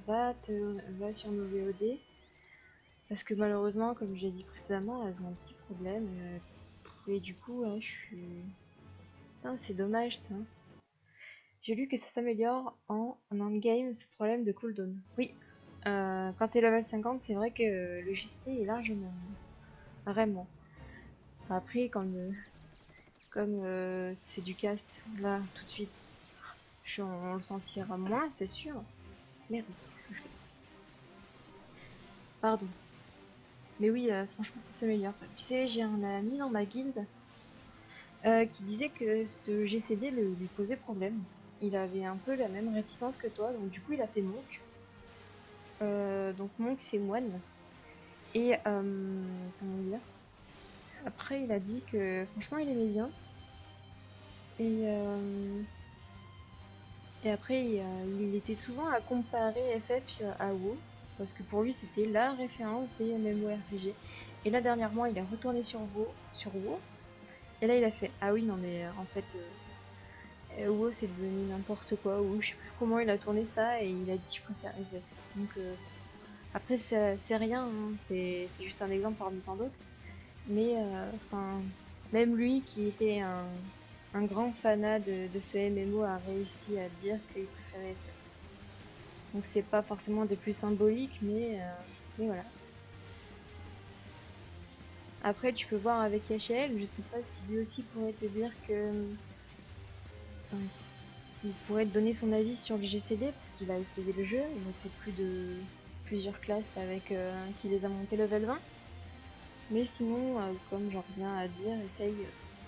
va sur nos VOD. Parce que malheureusement, comme j'ai dit précédemment, elles ont un petit problème. Et du coup, ouais, je suis... Putain, c'est dommage ça. J'ai lu que ça s'améliore en endgame ce problème de cooldown. Oui, quand t'es level 50, c'est vrai que le GC est largement. Vraiment. Après, comme c'est du cast, là, tout de suite, on le sentira moins, c'est sûr. Merde, qu'est-ce que je fais? Pardon. Mais oui, franchement, ça s'améliore. Tu sais, j'ai un ami dans ma guilde qui disait que ce GCD lui posait problème. Il avait un peu la même réticence que toi, donc du coup, il a fait Monk. Donc Monk, c'est moine. Et comment dire? Après, il a dit que franchement, il aimait bien. Et, et après, il était souvent à comparer FF à WoW. Parce que pour lui, c'était la référence des MMORPG. Et là, dernièrement, il est retourné sur WoW. Et là, il a fait ah oui, non, mais en fait, WoW, c'est devenu n'importe quoi. Ou je sais plus comment il a tourné ça. Et il a dit je préfère FF. Donc, après, c'est rien. Hein, c'est juste un exemple parmi tant d'autres. Mais enfin, même lui qui était un grand fanat de ce MMO a réussi à dire qu'il préférait FF. Donc c'est pas forcément des plus symboliques, mais voilà. Après tu peux voir avec HL, je sais pas si lui aussi pourrait te dire que... Enfin, il pourrait te donner son avis sur le GCD parce qu'il a essayé le jeu, il a fait plusieurs classes avec qui les a monté level 20. Mais sinon, comme j'en reviens à dire,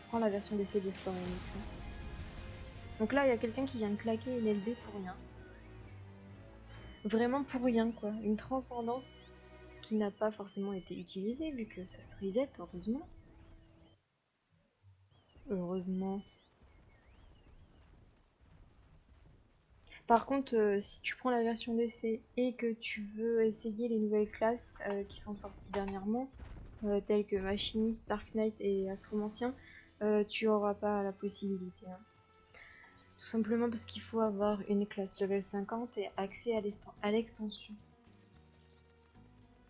prends la version d'essai de Square Enix. Hein. Donc là, il y a quelqu'un qui vient de claquer une LB pour rien. Vraiment pour rien, quoi. Une transcendance qui n'a pas forcément été utilisée, vu que ça se reset, heureusement. Heureusement. Par contre, si tu prends la version d'essai et que tu veux essayer les nouvelles classes qui sont sorties dernièrement, telles que Machiniste, Dark Knight et Astromancien, tu auras pas la possibilité. Hein. Tout simplement parce qu'il faut avoir une classe level 50 et accès à l'extension.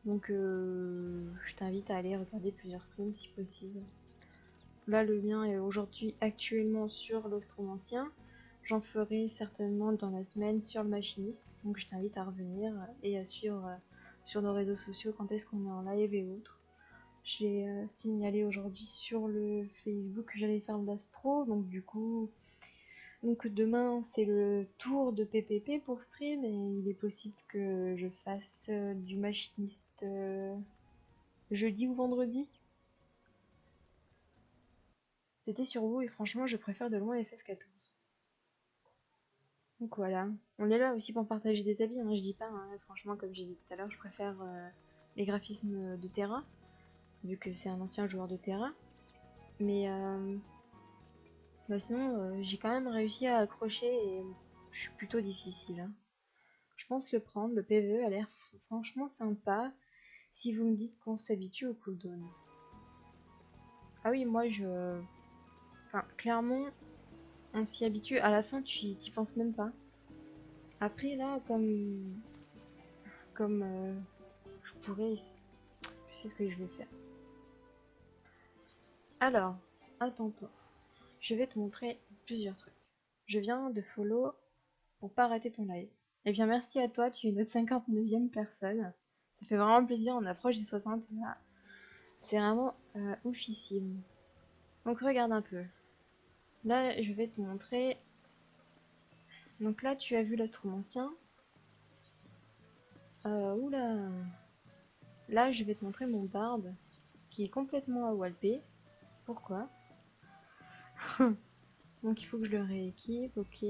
Donc je t'invite à aller regarder plusieurs streams si possible. Là le mien est aujourd'hui actuellement sur l'Ostromancien. J'en ferai certainement dans la semaine sur le Machiniste. Donc je t'invite à revenir et à suivre sur nos réseaux sociaux quand est-ce qu'on est en live et autres. Je l'ai signalé aujourd'hui sur le Facebook que j'allais faire de l'astro. Donc du coup... Donc demain c'est le tour de PPP pour stream et il est possible que je fasse du machiniste jeudi ou vendredi. C'était sur vous et franchement je préfère de loin FF14. Donc voilà, on est là aussi pour partager des avis, hein, je dis pas, hein, franchement comme j'ai dit tout à l'heure je préfère les graphismes de Terra, vu que c'est un ancien joueur de Terra. Mais bah sinon j'ai quand même réussi à accrocher et je suis plutôt difficile. Hein. Je pense le prendre, le PvE a l'air franchement sympa si vous me dites qu'on s'habitue au cooldown. Ah oui, moi je... Enfin, clairement, on s'y habitue. À la fin, tu t'y penses même pas. Après, là, comme je pourrais... Je sais ce que je vais faire. Alors, attends-toi. Je vais te montrer plusieurs trucs. Je viens de follow pour pas rater ton live. Eh bien, merci à toi, tu es notre 59e personne. Ça fait vraiment plaisir, on approche des 60 là. C'est vraiment oufissime. Donc regarde un peu. Là, je vais te montrer. Donc là, tu as vu l'astromancien. Oula. là je vais te montrer mon barde qui est complètement à walper. Pourquoi? Donc il faut que je le rééquipe, ok.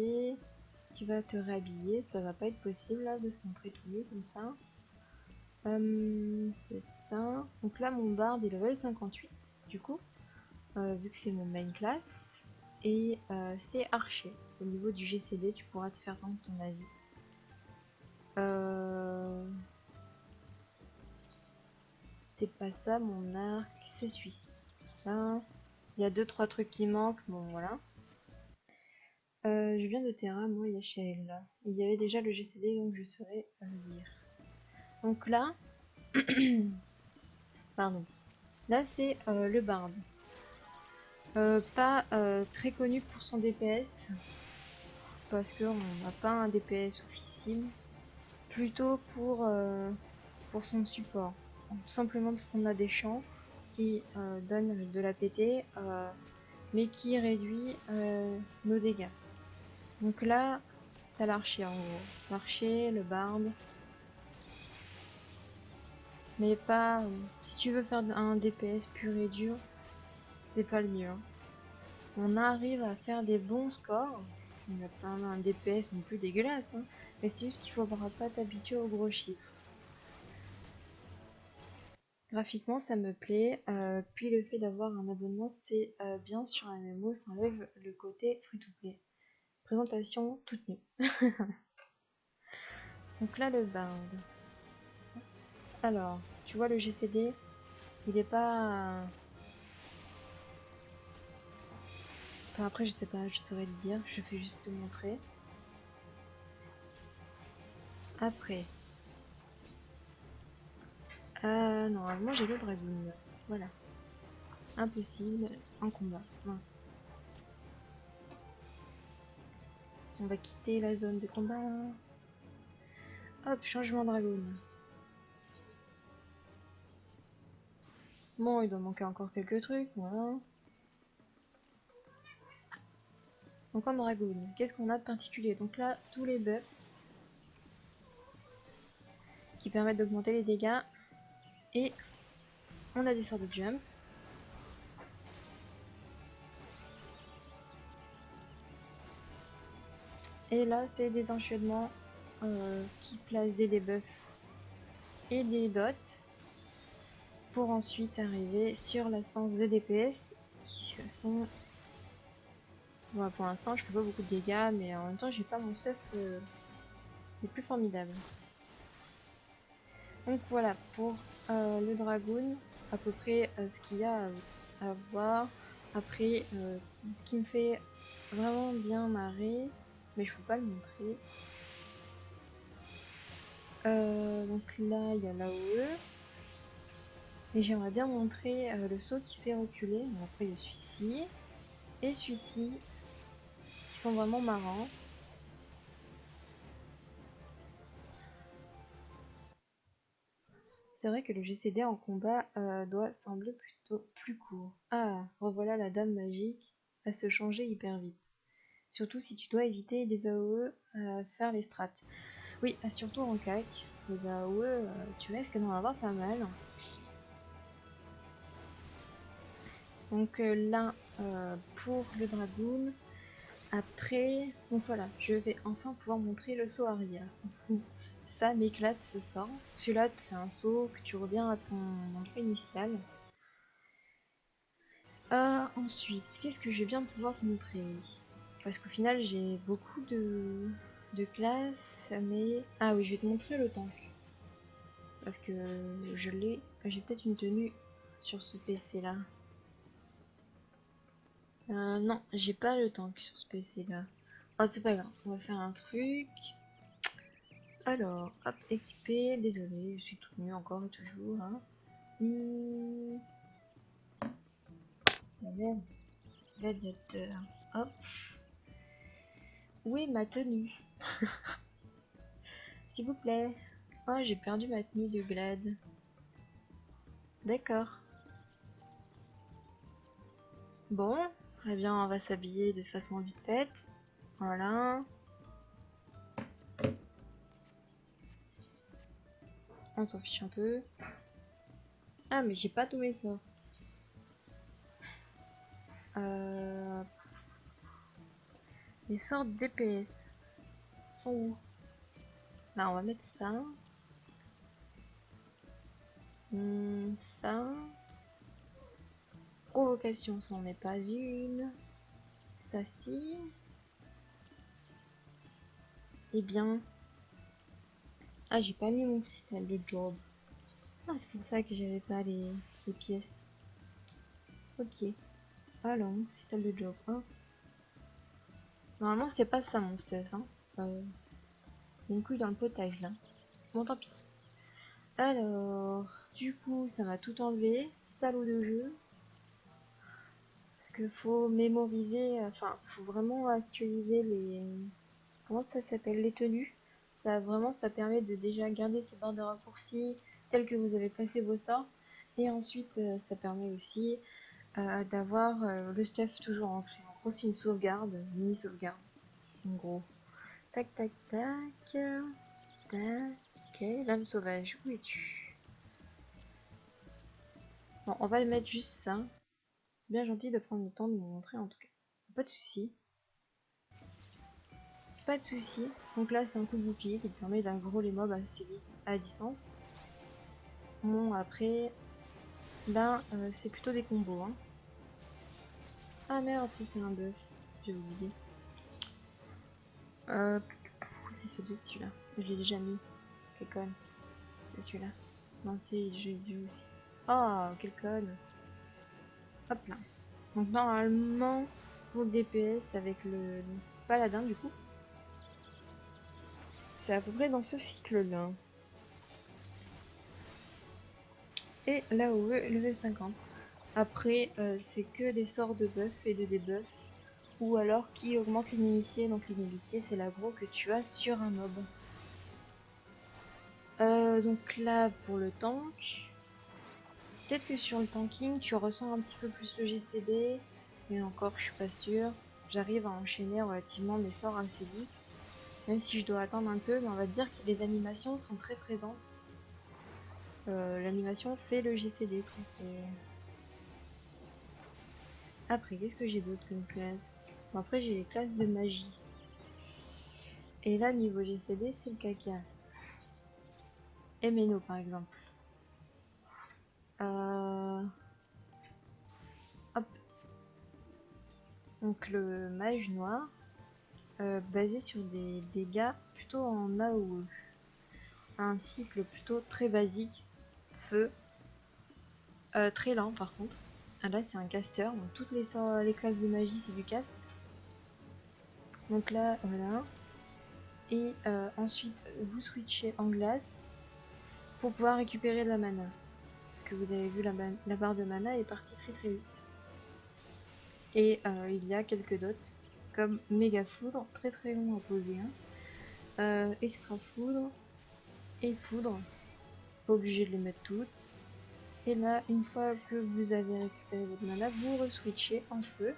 Tu vas te réhabiller, ça va pas être possible là de se montrer tout nu comme ça. C'est ça. Donc là mon barde est level 58 du coup, vu que c'est mon main class. Et c'est archer. Au niveau du GCD, tu pourras te faire rendre ton avis. C'est pas ça mon arc, c'est celui-ci. Là, il y a 2-3 trucs qui manquent, bon voilà. Je viens de Terra, moi il y a chez elle là. Il y avait déjà le GCD donc je saurais le lire. Donc là, pardon. Là c'est le barde. Pas très connu pour son DPS, parce qu'on n'a pas un DPS officiel. Plutôt pour son support. Tout simplement parce qu'on a des champs qui donnent de la PT, mais qui réduit nos dégâts. Donc là, t'as l'archer en gros. L'archer, le barde. Mais pas... si tu veux faire un DPS pur et dur, c'est pas le mieux. On arrive à faire des bons scores. On n'a pas un DPS non plus dégueulasse. Hein. Mais c'est juste qu'il faudra pas t'habituer aux gros chiffres. Graphiquement ça me plaît, puis le fait d'avoir un abonnement c'est bien sur un MMO, ça enlève le côté free to play. Présentation toute nue. Donc là le bind. Alors, tu vois le GCD, il est pas... Enfin après je sais pas, je saurais le dire, je fais juste te montrer. Après. Normalement j'ai le dragoon. Voilà. Impossible en combat. Mince. On va quitter la zone de combat. Hop, changement dragoon. Bon, il doit manquer encore quelques trucs, voilà. Donc en dragoon, qu'est-ce qu'on a de particulier? Donc là, tous les buffs qui permettent d'augmenter les dégâts. Et on a des sorts de jump. Et là, c'est des enchaînements qui placent des debuffs et des dots pour ensuite arriver sur la stance de DPS qui sont... Bon, pour l'instant, je fais pas beaucoup de dégâts, mais en même temps, j'ai pas mon stuff le plus formidable. Donc voilà, pour le dragoon, à peu près ce qu'il y a à voir. Après, ce qui me fait vraiment bien marrer, mais je peux pas le montrer. Donc là, il y a l'AOE. Et j'aimerais bien montrer le saut qui fait reculer. Donc après, il y a celui-ci et celui-ci qui sont vraiment marrants. C'est vrai que le GCD en combat doit sembler plutôt plus court. Ah, revoilà la dame magique à se changer hyper vite. Surtout si tu dois éviter des AOE à faire les strats. Oui, surtout en CAC, les AOE, tu risques d'en avoir pas mal. Donc là, pour le dragoon, après, donc voilà, je vais enfin pouvoir montrer le saut arrière. Ça m'éclate ce sort. Celui-là, c'est un saut que tu reviens à ton endroit initial. Ensuite, qu'est-ce que je vais bien pouvoir te montrer? Parce qu'au final, j'ai beaucoup de classes, mais... Ah oui, je vais te montrer le tank. Parce que je l'ai... J'ai peut-être une tenue sur ce PC-là. Non, j'ai pas le tank sur ce PC-là. Oh, c'est pas grave, on va faire un truc. Alors, hop, équipé. Désolé, je suis toute nue encore et toujours. Hein. Merde. Gladiateur. Hop. Où est ma tenue? S'il vous plaît. Oh, j'ai perdu ma tenue de glad. D'accord. Bon, très bien, on va s'habiller de façon vite faite. Voilà. On s'en fiche un peu. Ah, mais j'ai pas tous mes sorts. Les sorts de DPS sont où? Là, on va mettre ça. Ça. Provocation, c'en est pas une. Ça, si. Eh bien. Ah, j'ai pas mis mon cristal de job. Ah, c'est pour ça que j'avais pas les pièces. Ok. Alors, mon cristal de job. Oh. Normalement, c'est pas ça mon stuff. Hein. Il y a une couille dans le potage là. Bon, tant pis. Alors, du coup, ça m'a tout enlevé. Salaud de jeu. Parce que faut mémoriser, enfin, faut vraiment actualiser les. Comment ça s'appelle? Les tenues. Ça vraiment, ça permet de déjà garder ces barres de raccourcis telles que vous avez placé vos sorts. Et ensuite, ça permet aussi d'avoir le stuff toujours ancré. En gros, c'est une sauvegarde, une mini sauvegarde. En gros. Tac, tac, tac. Tac. Ok, l'âme sauvage, où es-tu? Bon, on va mettre juste ça. C'est bien gentil de prendre le temps de me montrer en tout cas. Pas de soucis. C'est pas de soucis. Donc là, c'est un coup de bouclier qui te permet d'aggro les mobs assez vite à distance. Bon, après, là, c'est plutôt des combos. Hein. Ah merde, ça c'est un buff. J'ai oublié. C'est ce dessus là. Je l'ai déjà mis. Quel conne. C'est celui-là. Non, si, j'ai dû aussi. Oh, quel conne. Hop là. Donc normalement, pour le DPS avec le paladin du coup, c'est à peu près dans ce cycle-là. Et là où level 50. Après, c'est que des sorts de buff et de debuff. Ou alors qui augmente l'inimitié. Donc l'inimitié, c'est l'aggro que tu as sur un mob. Donc là, pour le tank, peut-être que sur le tanking, tu ressens un petit peu plus le GCD. Mais encore, je suis pas sûre. J'arrive à enchaîner relativement mes sorts assez vite. Même si je dois attendre un peu, mais on va dire que les animations sont très présentes. L'animation fait le GCD. Après, qu'est-ce que j'ai d'autre comme classe? Bon, après, j'ai les classes de magie. Et là, niveau GCD, c'est le caca. Meno, par exemple. Hop. Donc, le mage noir, basé sur des dégâts plutôt en AOE. Un cycle plutôt très basique. Feu. Très lent, par contre. Ah, là, c'est un caster. Donc, toutes les classes de magie, c'est du cast. Donc là, voilà. Et ensuite, vous switchez en glace pour pouvoir récupérer de la mana. Parce que vous avez vu, la barre de mana est partie très très vite. Et il y a quelques dots, comme méga foudre, très très long à poser. Hein. Extra foudre et foudre. Pas obligé de les mettre toutes. Et là, une fois que vous avez récupéré votre mana, vous re-switchez en feu.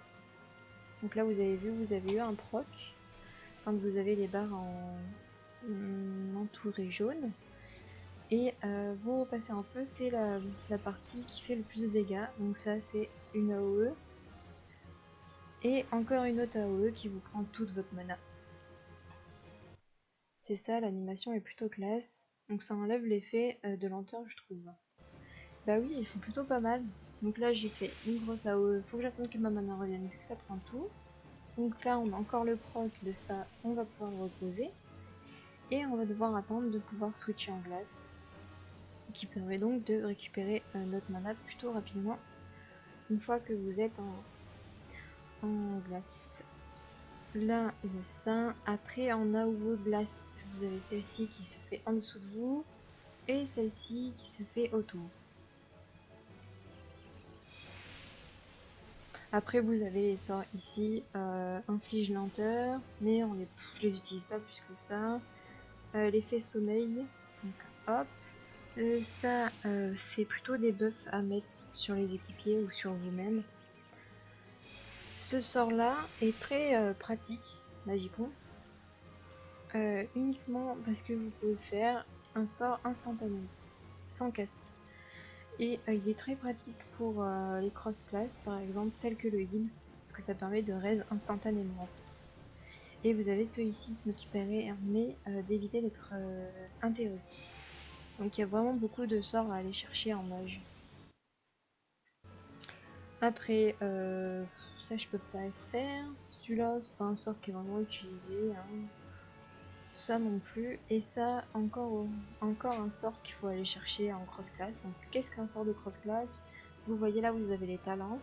Donc là, vous avez vu, vous avez eu un proc. Quand vous avez les barres en entourées jaune. Et vous repassez en feu, c'est la partie qui fait le plus de dégâts. Donc ça, c'est une AOE. Et encore une autre AOE qui vous prend toute votre mana. C'est ça, l'animation est plutôt classe. Donc ça enlève l'effet de lenteur, je trouve. Bah oui, ils sont plutôt pas mal. Donc là, j'ai fait une grosse AOE. Faut que j'attende que ma mana revienne vu que ça prend tout. Donc là, on a encore le proc de ça. On va pouvoir le reposer. Et on va devoir attendre de pouvoir switcher en glace. Qui permet donc de récupérer notre mana plutôt rapidement. Une fois que vous êtes en glace. Là, il y a ça. Après, en AOE glace, vous avez celle-ci qui se fait en dessous de vous. Et celle-ci qui se fait autour. Après, vous avez les sorts ici. Inflige lenteur. Mais je les utilise pas plus que ça. L'effet sommeil. Donc, hop. Ça, c'est plutôt des buffs à mettre sur les équipiers ou sur vous-même. Ce sort-là est très pratique, Magiconte, uniquement parce que vous pouvez faire un sort instantané, sans cast. Et il est très pratique pour les cross-classes par exemple, tels que le heal, parce que ça permet de raise instantanément. Et vous avez stoïcisme qui permet d'éviter d'être interrupté. Donc il y a vraiment beaucoup de sorts à aller chercher en mage. Après, ça je peux pas faire. Celui-là, c'est pas un sort qui est vraiment utilisé. Hein. Ça non plus. Et ça, encore un sort qu'il faut aller chercher en cross-class. Donc qu'est-ce qu'un sort de cross-class? Vous voyez là, vous avez les talents.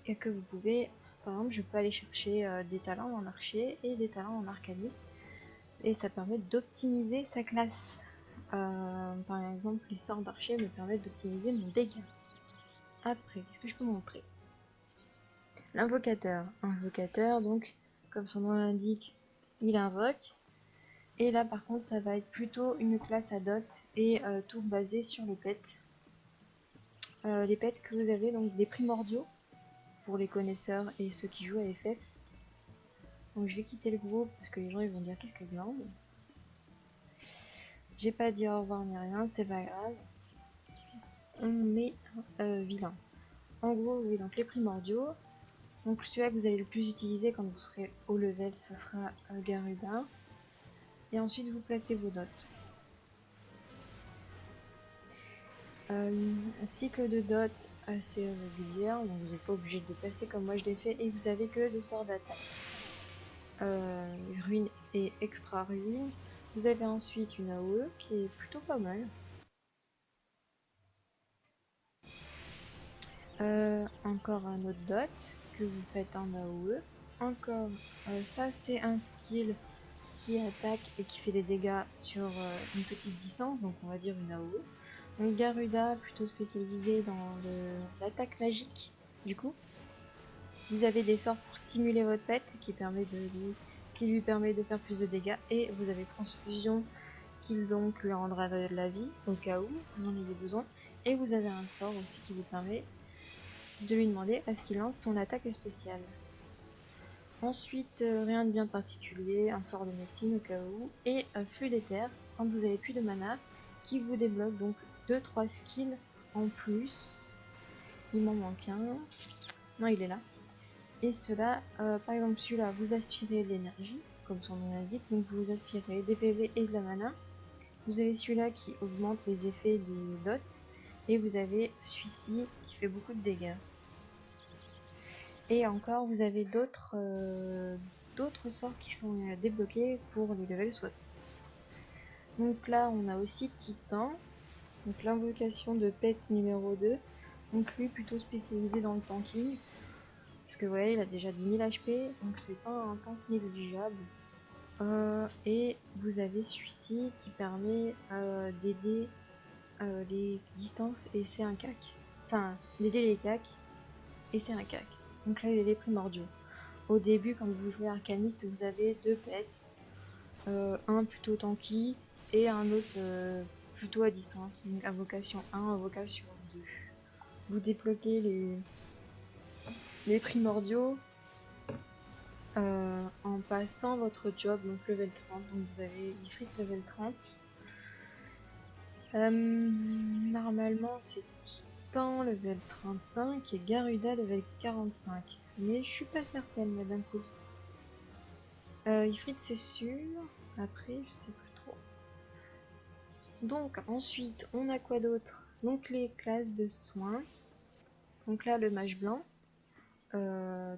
Et que vous pouvez, par exemple, je peux aller chercher des talents en archer et des talents en arcaniste. Et ça permet d'optimiser sa classe. Par exemple, les sorts d'archer me permettent d'optimiser mon dégât. Après, qu'est-ce que je peux montrer? L'invocateur. Invocateur, donc, comme son nom l'indique, il invoque. Et là, par contre, ça va être plutôt une classe à dot et tout basé sur les pets. Les pets que vous avez, donc des primordiaux, pour les connaisseurs et ceux qui jouent à FF. Donc je vais quitter le groupe parce que les gens ils vont dire qu'est-ce qu'elle demande. J'ai pas dit au revoir ni rien, c'est pas grave. On est vilain. En gros, oui, donc les primordiaux. Donc celui-là que vous allez le plus utiliser quand vous serez au level, ça sera Garuda. Et ensuite vous placez vos dots. Un cycle de dots assez régulière, donc vous n'êtes pas obligé de le placer comme moi je l'ai fait, et vous avez que 2 sorts d'attaque. Ruine et extra ruine. Vous avez ensuite une AOE qui est plutôt pas mal. Encore un autre dot que vous faites en AOE. Encore, ça c'est un skill qui attaque et qui fait des dégâts sur une petite distance, donc on va dire une AOE. Donc Garuda, plutôt spécialisé dans l'attaque magique, du coup. Vous avez des sorts pour stimuler votre pet qui lui permet de faire plus de dégâts, et vous avez transfusion qui donc lui rendra de la vie au cas où vous en ayez besoin, et vous avez un sort aussi qui vous permet de lui demander à ce qu'il lance son attaque spéciale. Ensuite, rien de bien particulier, un sort de médecine au cas où, et un flux d'éther quand vous avez plus de mana qui vous débloque donc 2-3 skills en plus. Il m'en manque un. Non, il est là. Et cela, par exemple celui-là, vous aspirez de l'énergie, comme son nom l'indique, donc vous aspirez des PV et de la mana. Vous avez celui-là qui augmente les effets des dots, et vous avez celui-ci qui fait beaucoup de dégâts. Et encore, vous avez d'autres sorts qui sont débloqués pour les levels 60. Donc là, on a aussi Titan, donc l'invocation de pet numéro 2, donc lui plutôt spécialisé dans le tanking. Parce que vous voyez, il a déjà 10 000 HP, donc c'est pas un tank négligeable. Et vous avez celui-ci qui permet d'aider les distances, et c'est un cac. Enfin, d'aider les cacs, et c'est un cac. Donc là, il est les primordiaux. Au début, quand vous jouez arcaniste, vous avez 2 pets. Un plutôt tanky, et un autre plutôt à distance. Donc invocation 1, invocation 2. Vous débloquez les primordiaux en passant votre job, donc level 30, donc vous avez Ifrit level 30. Normalement c'est Titan level 35 et Garuda level 45, mais je suis pas certaine là d'un coup. Ifrit c'est sûr, après je sais plus trop. Donc ensuite on a quoi d'autre? Donc les classes de soins, donc là le mage blanc.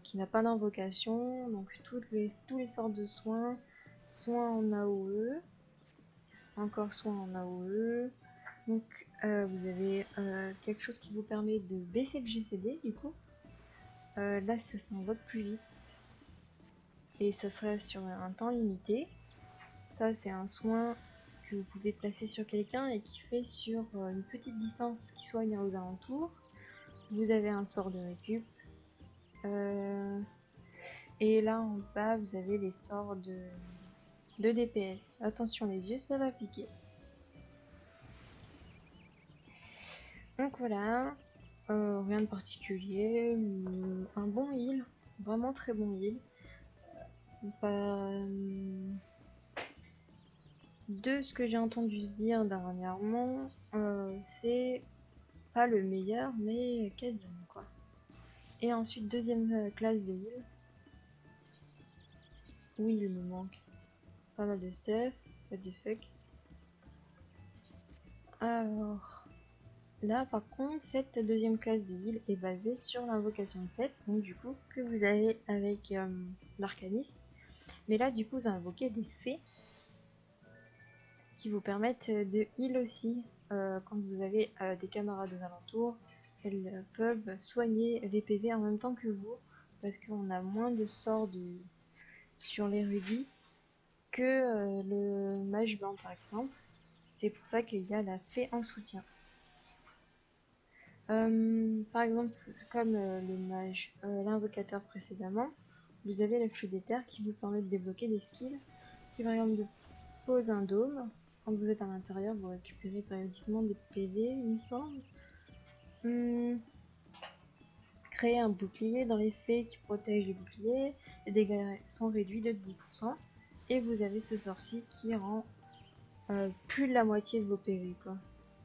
Qui n'a pas d'invocation, donc tous les sorts de soins, soins en AOE, encore soins en AOE. Donc vous avez quelque chose qui vous permet de baisser le GCD du coup. Là ça s'envoie plus vite et ça serait sur un temps limité. Ça c'est un soin que vous pouvez placer sur quelqu'un et qui fait sur une petite distance qui soigne aux alentours. Vous avez un sort de récup. Et là en bas vous avez les sorts de DPS. Attention les yeux, ça va piquer. Donc voilà, rien de particulier, un bon heal, vraiment très bon heal. De ce que j'ai entendu se dire dernièrement, c'est pas le meilleur, mais quasiment quoi. Et ensuite, deuxième classe de heal. Oui, il me manque pas mal de stuff. What the fuck. Alors, là par contre, cette deuxième classe de heal est basée sur l'invocation de fête, donc du coup, que vous avez avec l'arcaniste. Mais là, du coup, vous invoquez des fées qui vous permettent de heal aussi quand vous avez des camarades aux alentours. Elles peuvent soigner les PV en même temps que vous, parce qu'on a moins de sorts sur l'érudit que le mage blanc par exemple. C'est pour ça qu'il y a la fée en soutien. Par exemple, comme le mage, l'invocateur précédemment, vous avez la flux d'éther qui vous permet de débloquer des skills qui par exemple pose un dôme. Quand vous êtes à l'intérieur, vous récupérez périodiquement des PV, il me semble. Créer un bouclier dans les fées qui protège les boucliers. Les dégâts sont réduits de 10%. Et vous avez ce sorcier qui rend plus de la moitié de vos PV, quoi.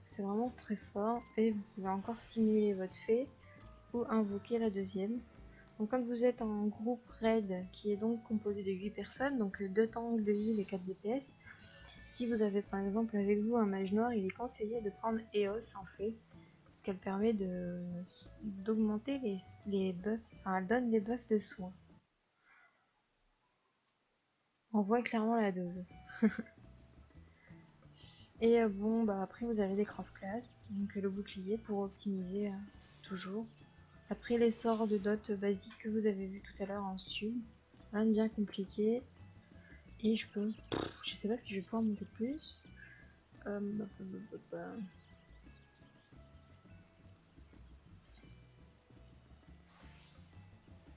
C'est vraiment très fort. Et vous pouvez encore stimuler votre fée ou invoquer la deuxième. Donc quand vous êtes en groupe raid qui est donc composé de 8 personnes, donc 2 tanks de heal et 4 DPS, si vous avez par exemple avec vous un mage noir, il est conseillé de prendre Eos en fée, parce qu'elle permet d'augmenter les buffs, enfin elle donne des buffs de soins. On voit clairement la dose. Et bon, bah après vous avez des cross-classes, donc le bouclier pour optimiser toujours. Après les sorts de dot basiques que vous avez vu tout à l'heure en stu, rien de bien compliqué. Et je sais pas ce que je vais pouvoir monter plus.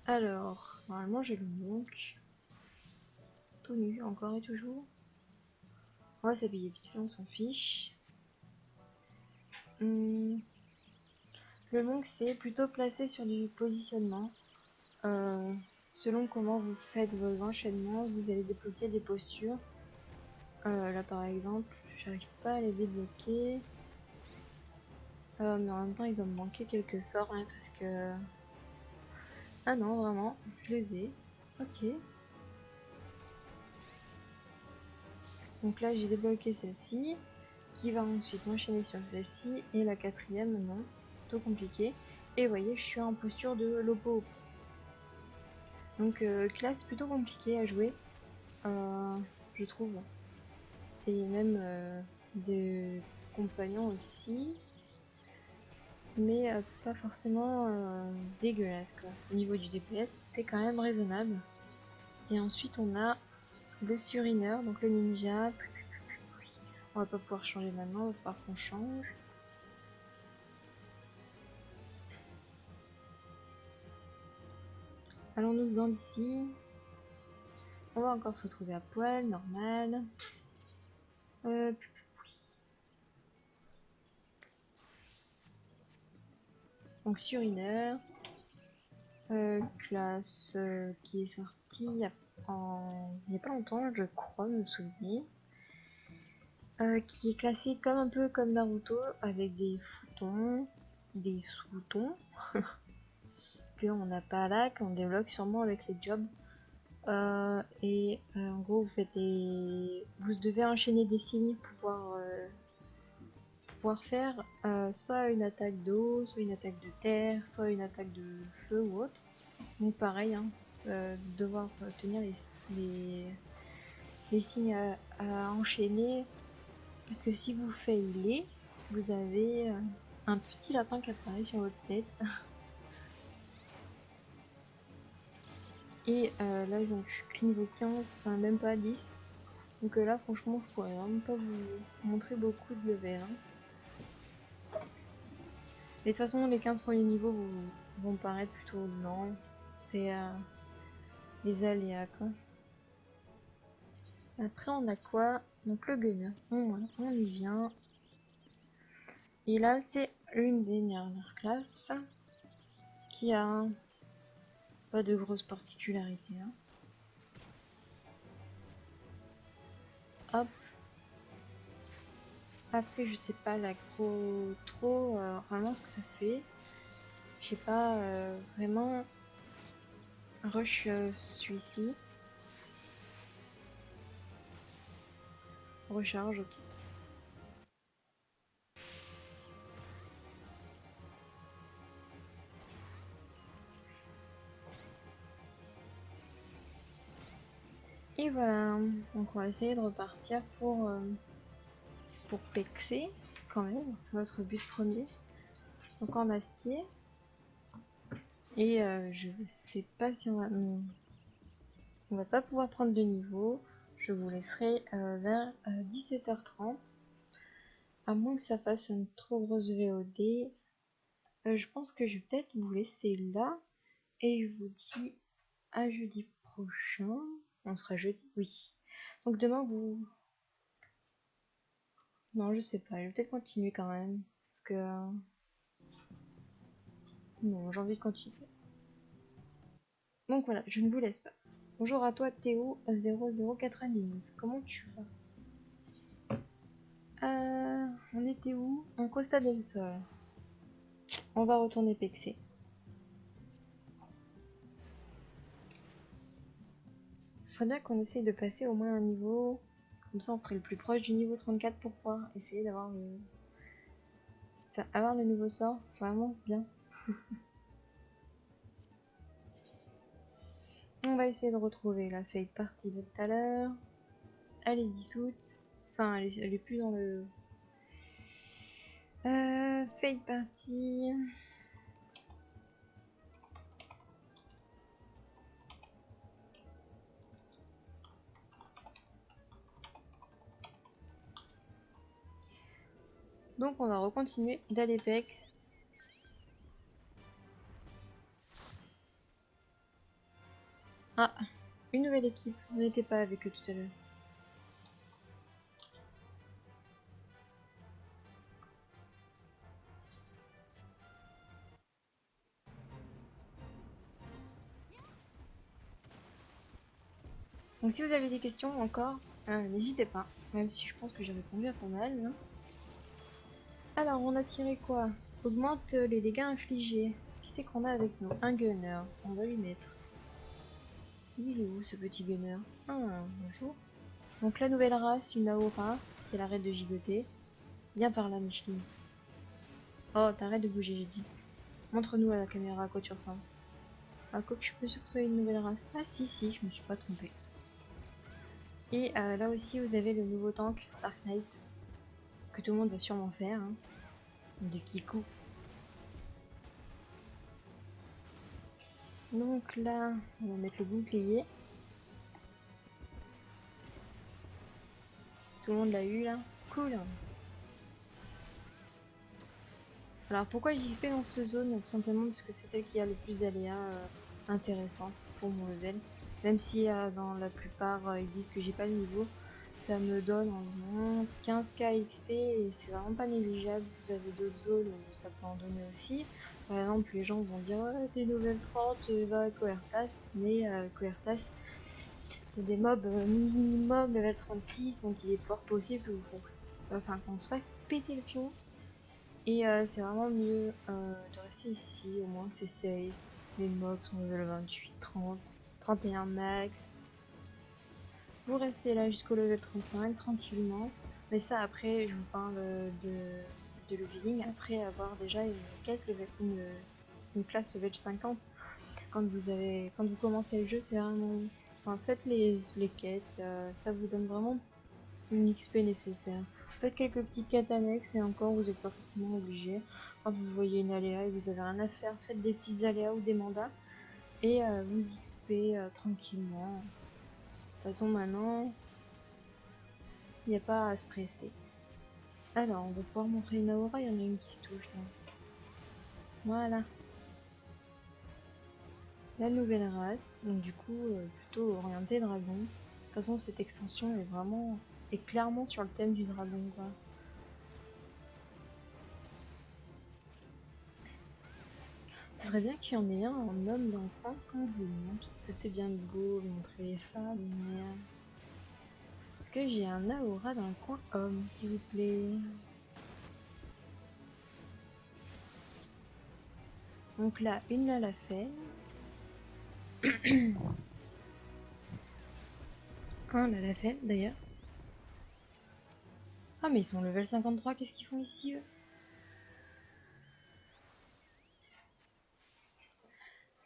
Alors, normalement j'ai le monk. Tout nu, encore et toujours. On va s'habiller vite fait, on s'en fiche. Le monk c'est plutôt placé sur du positionnement. Selon comment vous faites vos enchaînements, vous allez débloquer des postures. Là par exemple, j'arrive pas à les débloquer. Mais en même temps, il doit me manquer quelques sorts hein, parce que. Ah non, vraiment, je les ai. Ok. Donc là, j'ai débloqué celle-ci, qui va ensuite m'enchaîner sur celle-ci, et la quatrième, non, plutôt compliqué. Et vous voyez, je suis en posture de lopo. Donc classe plutôt compliquée à jouer, je trouve. Et même des compagnons aussi. Mais pas forcément dégueulasse quoi. Au niveau du DPS, c'est quand même raisonnable. Et ensuite on a le surineur, donc le ninja. On va pas pouvoir changer maintenant, il va falloir qu'on change. Allons-nous-en d'ici. On va encore se retrouver à poil, normal. Donc surineur. Classe qui est sortie il y a pas longtemps, je crois me souvenir. Qui est classé comme un peu comme Naruto, avec des foutons, des sous-tons, qu'on n'a pas là, qu'on débloque sûrement avec les jobs. En gros, vous devez enchaîner des signes pour pouvoir faire soit une attaque d'eau, soit une attaque de terre, soit une attaque de feu ou autre. Donc pareil, hein, devoir tenir les signes à enchaîner. Parce que si vous failez, vous avez un petit lapin qui apparaît sur votre tête. Et là donc je suis niveau 15, enfin même pas 10. Donc là franchement je pourrais vraiment pas vous montrer beaucoup de level. Hein. Mais de toute façon les 15 premiers niveaux vont paraître plutôt lents. C'est les aléas quoi. Après on a quoi? Donc le gunner. On y vient. Et là c'est l'une des dernières classes qui a pas de grosses particularités. Hein. Hop. Après, je sais pas l'aggro trop vraiment ce que ça fait. Je sais pas vraiment. Rush celui-ci. Recharge, ok. Et voilà, donc on va essayer de repartir pour pexer quand même, notre but premier. Donc en astier. Et je sais pas si on va... non. On va pas pouvoir prendre de niveau. Je vous laisserai vers 17h30. À moins que ça fasse une trop grosse VOD. Je pense que je vais peut-être vous laisser là. Et je vous dis à jeudi prochain. On sera jeudi? Oui. Donc demain vous... Non, je sais pas. Je vais peut-être continuer quand même. Parce que... non, j'ai envie de continuer. Donc voilà, je ne vous laisse pas. Bonjour à toi Théo 0099. Comment tu vas? On était où? En Costa del Sol. On va retourner pexer. Ce serait bien qu'on essaye de passer au moins un niveau. Comme ça on serait le plus proche du niveau 34 pour pouvoir essayer d'avoir le... Enfin, avoir le nouveau sort, c'est vraiment bien. On va essayer de retrouver la fade party de tout à l'heure. Elle est dissoute. Enfin, elle est plus dans le... fade party... Donc on va recontinuer d'aller pex. Ah, une nouvelle équipe. On n'était pas avec eux tout à l'heure. Donc si vous avez des questions encore, n'hésitez pas. Même si je pense que j'ai répondu à pas mal. Hein. Alors on a tiré quoi? Augmente les dégâts infligés. Qui c'est qu'on a avec nous? Un gunner. On va lui mettre. Il est où ce petit gunner? Ah, bonjour. Donc la nouvelle race, une Aura, si elle arrête de gigoter. Viens par là, Micheline. Oh, t'arrêtes de bouger, j'ai dit. Montre-nous à la caméra à quoi tu ressembles. Ah, quoi que je suis pas sûre que ce soit une nouvelle race. Ah si, je me suis pas trompée. Et là aussi, vous avez le nouveau tank, Dark Knight. Que tout le monde va sûrement faire. Hein. De Kiku. Donc là, on va mettre le bouclier. Tout le monde l'a eu là. Cool. Alors pourquoi j'XP dans cette zone? Tout simplement parce que c'est celle qui a le plus d'aléas intéressantes pour mon level. Même si dans la plupart ils disent que j'ai pas le niveau, ça me donne environ 15k XP et c'est vraiment pas négligeable. Vous avez d'autres zones où ça peut en donner aussi. Par exemple, les gens vont dire ouais, t'es level 30, va à Coertas, mais Coertas c'est des mobs minimum level 36, donc il est fort possible qu'on se fasse péter le pion. Et c'est vraiment mieux de rester ici, au moins c'est safe. Les mobs sont level 28, 30, 31 max. Vous restez là jusqu'au level 35 tranquillement. Mais ça après je vous parle de leveling après avoir déjà une classe level 50. Quand vous commencez le jeu, c'est vraiment... Enfin, faites les quêtes, ça vous donne vraiment une XP nécessaire. Faites quelques petites quêtes annexes et encore vous n'êtes pas forcément obligé. Quand vous voyez une aléa et vous avez rien à faire, faites des petites aléas ou des mandats et vous XP tranquillement. De toute façon maintenant, il n'y a pas à se presser. Alors on va pouvoir montrer une aura, il y en a une qui se touche là. Voilà. La nouvelle race, donc du coup plutôt orientée dragon. De toute façon cette extension est clairement sur le thème du dragon quoi. Ce serait bien qu'il y en ait un en homme dans le coin quand je vous le montre. Parce que c'est bien beau de montrer les femmes, mais que j'ai un Aura dans le coin homme, s'il vous plaît? Donc là, une là l'a fait. Un là l'a fait d'ailleurs. Ah mais ils sont level 53, qu'est-ce qu'ils font ici eux?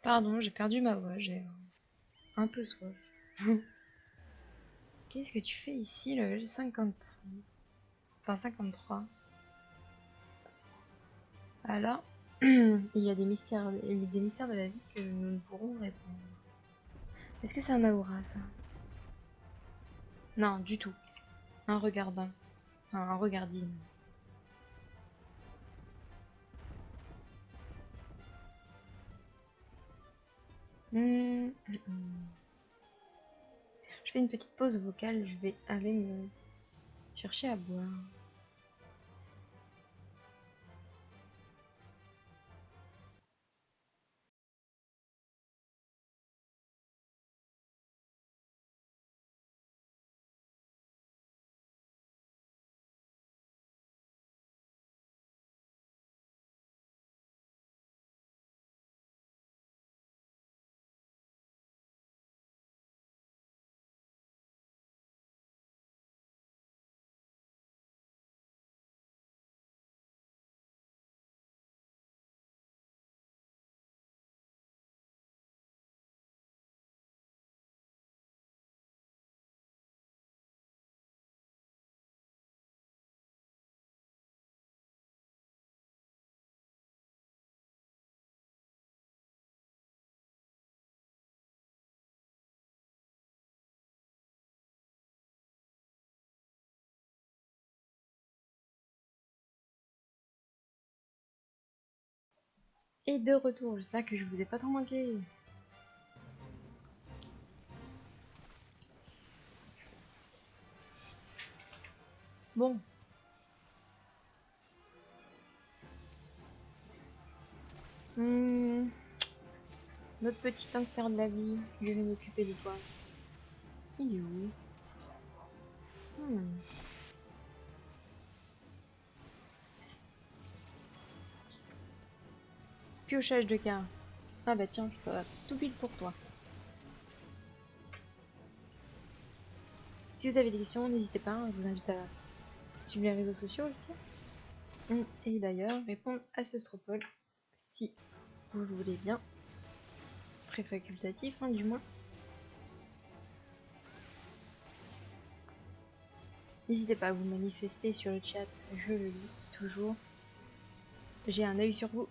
Pardon, j'ai perdu ma voix, j'ai un peu soif. Qu'est-ce que tu fais ici, level 56? Enfin 53. Ah là, il y a des mystères de la vie que nous ne pourrons répondre. Est-ce que c'est un Aura ça? Non, du tout. Un regardin. Enfin, un regardine. Je fais une petite pause vocale, je vais aller me chercher à boire. Et de retour, j'espère que je vous ai pas trop manqué. Bon. Notre petit enfer de la vie, je vais m'occuper de toi. Il est où? Piochage de cartes. Ah bah tiens, je peux tout pile pour toi. Si vous avez des questions, n'hésitez pas, je vous invite à suivre les réseaux sociaux aussi. Et d'ailleurs, répondre à ce stropole si vous le voulez bien. Très facultatif, hein, du moins. N'hésitez pas à vous manifester sur le chat, je le lis toujours. J'ai un œil sur vous.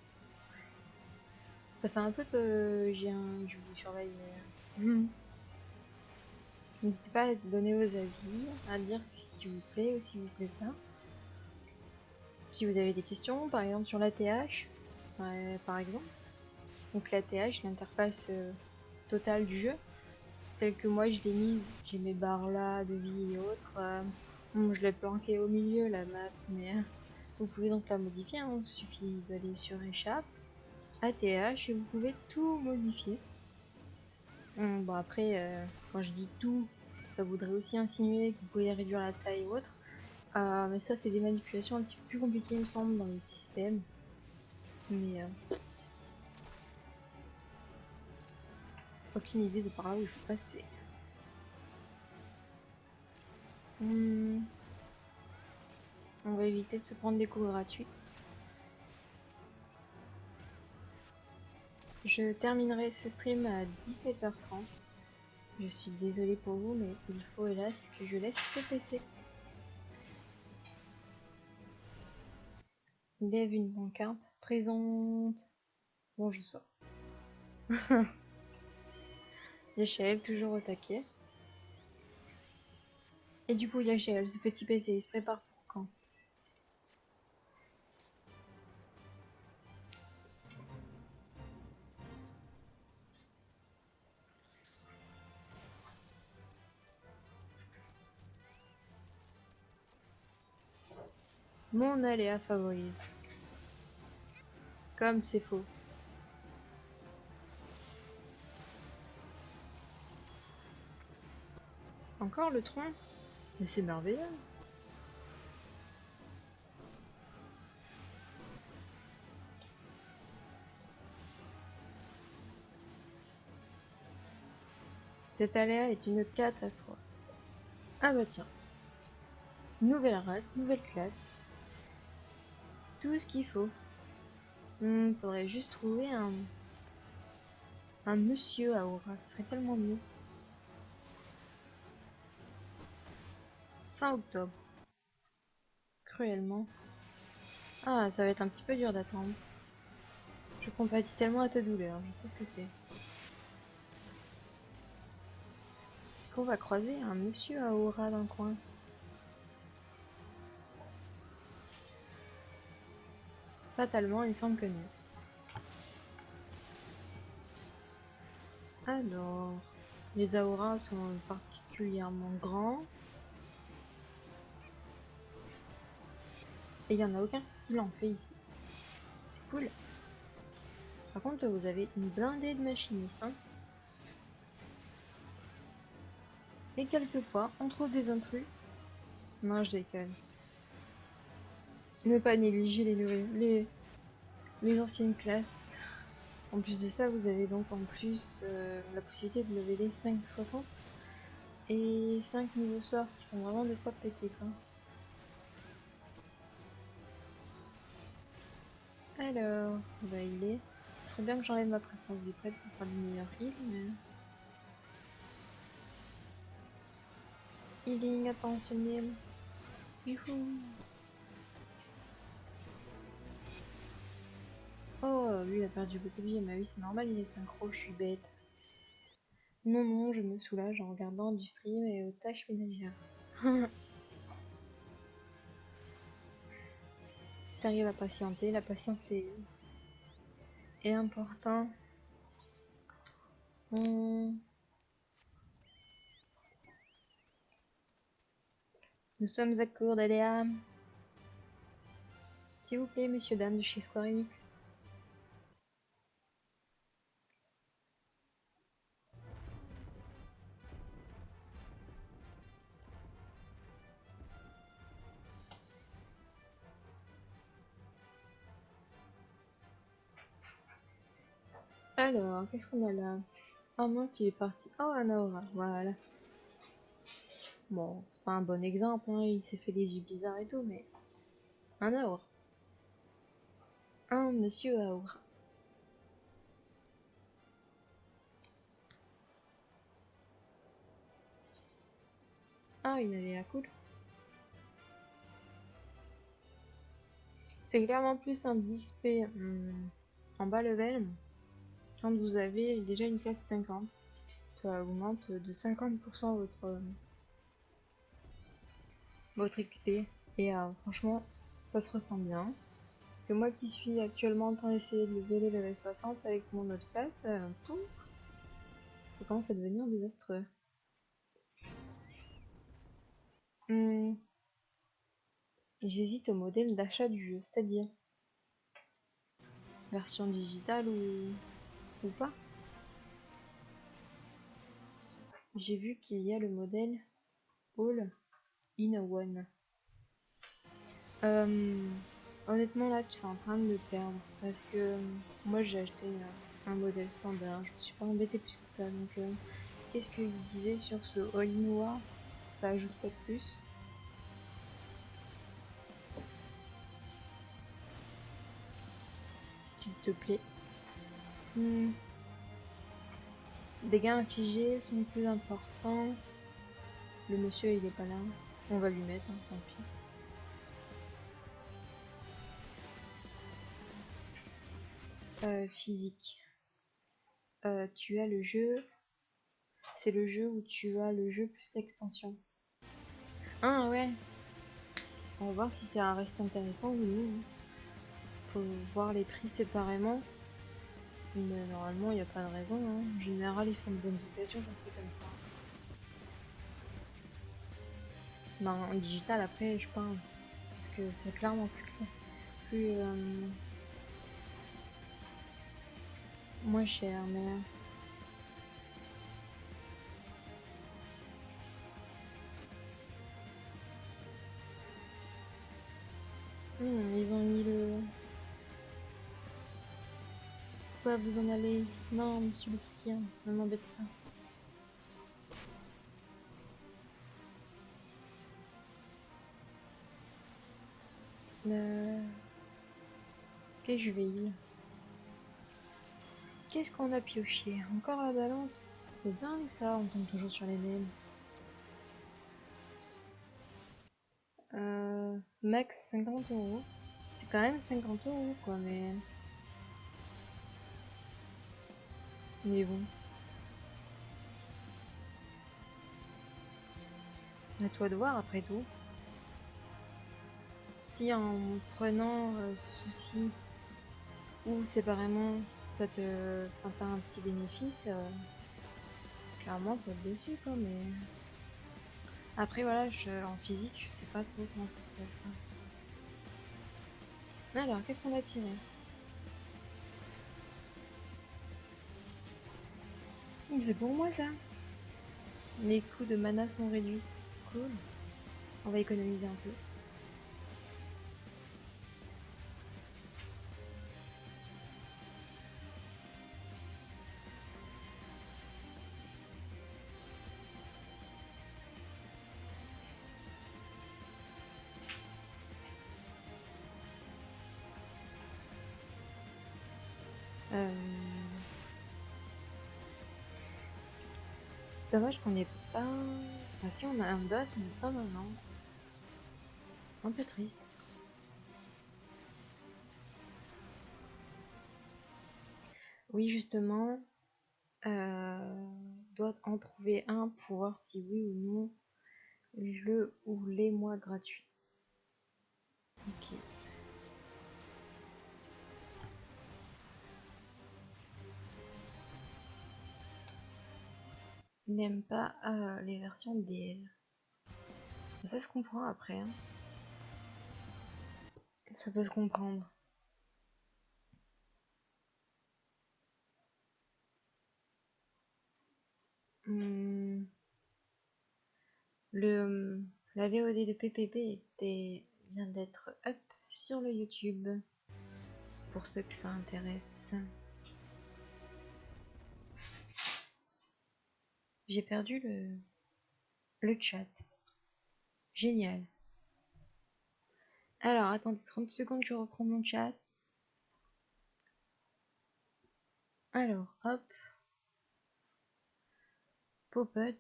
Ça fait un peu de... Je vous surveille. N'hésitez pas à donner vos avis, à dire ce qui vous plaît ou si vous plaît pas. Si vous avez des questions, par exemple sur l'ATH, par exemple. Donc l'ATH, l'interface totale du jeu, telle que moi je l'ai mise, j'ai mes barres là de vie et autres. Bon, je l'ai planqué au milieu la map, mais vous pouvez donc la modifier, hein. Il suffit d'aller sur échappe, ATH et vous pouvez tout modifier. Bon après, quand je dis tout, ça voudrait aussi insinuer que vous pouvez réduire la taille ou autre. Mais ça c'est des manipulations un petit peu plus compliquées il me semble dans le système. Mais aucune idée de par là où il faut passer. On va éviter de se prendre des coups gratuits. Je terminerai ce stream à 17h30. Je suis désolée pour vous, mais il faut hélas que je laisse ce PC. Lève une pancarte. Présente. Bon, je sors. L'échelle, toujours au taquet. Et du coup, l'échelle, ce petit PC, il se prépare pour quand? Mon aléa favori. Comme c'est faux. Encore le tronc? Mais c'est merveilleux. Cette aléa est une catastrophe. Ah bah tiens. Nouvelle race, nouvelle classe. Tout ce qu'il faut. Faudrait juste trouver un monsieur à aura, ce serait tellement mieux. Fin octobre. Cruellement. Ah, ça va être un petit peu dur d'attendre. Je compatis tellement à ta douleur, je sais ce que c'est. Est-ce qu'on va croiser un monsieur à aura dans le coin? Fatalement, il semble que non. Alors, les aoras sont particulièrement grands. Et il n'y en a aucun qui l'en fait ici. C'est cool. Par contre, vous avez une blindée de machinistes. Hein. Et quelquefois, on trouve des intrus. Non, je déconne. Ne pas négliger les anciennes classes. En plus de ça, vous avez donc en plus la possibilité de lever les 5,60 et 5 nouveaux sorts qui sont vraiment des fois pétés quoi. Alors, bah il est. Ce serait bien que j'enlève ma présence du prêtre pour faire une meilleure heal, mais. Healing attentionnel. Youhou. Oh, lui il a perdu beaucoup de vie, mais oui, c'est normal, il est synchro, je suis bête. Non, non, je me soulage en regardant du stream et aux tâches ménagères. Si t'arrives à patienter, la patience est important. Nous sommes à court d'aléas. S'il vous plaît, messieurs, dames de chez Square Enix. Alors, qu'est-ce qu'on a là? Oh mince, il est parti. Oh, un aura, voilà. Bon, c'est pas un bon exemple, hein, il s'est fait des yeux bizarres et tout, mais... Un aura. Un monsieur aura. Ah, il allait la cool. C'est clairement plus un XP en bas level quand vous avez déjà une classe 50. Ça augmente de 50% votre XP. Et franchement, ça se ressent bien. Parce que moi qui suis actuellement en train d'essayer de lever les level 60 avec mon autre classe, tout, ça commence à devenir désastreux. J'hésite au modèle d'achat du jeu, c'est-à-dire version digitale ou pas. J'ai vu qu'il y a le modèle All in One. Honnêtement là tu es en train de me perdre parce que moi j'ai acheté un modèle standard, je me suis pas embêtée plus que ça donc qu'est-ce qu'il disait sur ce All in One? Ça ajoute quoi de plus? S'il te plaît. Dégâts infligés sont plus importants. Le monsieur il est pas là. On va lui mettre, hein, tant pis. Physique. Tu as le jeu. C'est le jeu où tu as le jeu plus l'extension. Ah ouais. On va voir si ça reste intéressant ou non. Faut voir les prix séparément. Mais normalement il n'y a pas de raison. Hein. En général ils font de bonnes occasions quand c'est comme ça. Ben, en digital après je parle. Parce que c'est clairement plus moins cher. Mais dois vous en aller. Non, monsieur le fakir, ne m'embête pas. Ok, je vais y. Qu'est-ce qu'on a pioché? Encore la balance? C'est dingue ça, on tombe toujours sur les mêmes. Max 50 euros. C'est quand même 50 euros quoi, mais... Mais bon. À toi de voir après tout. Si en prenant ceci ou séparément, ça te... Enfin, t'as un petit bénéfice, clairement saute dessus quoi, mais... Après voilà, en physique, je sais pas trop comment ça se passe quoi. Alors, qu'est-ce qu'on a tiré? C'est pour moi ça. Les coûts de mana sont réduits. Cool. On va économiser un peu. C'est dommage qu'on n'ait pas... Enfin si on a un dot, mais pas maintenant. Un peu triste. Oui justement, doit en trouver un pour voir si oui ou non le ou les mois gratuits. Ok. N'aime pas les versions DL. Ça se comprend après. Hein. Ça peut se comprendre. La VOD de PPP vient d'être up sur le YouTube. Pour ceux que ça intéresse. J'ai perdu le chat. Génial. Alors, attendez 30 secondes, je reprends mon chat. Alors, hop. Pop-up.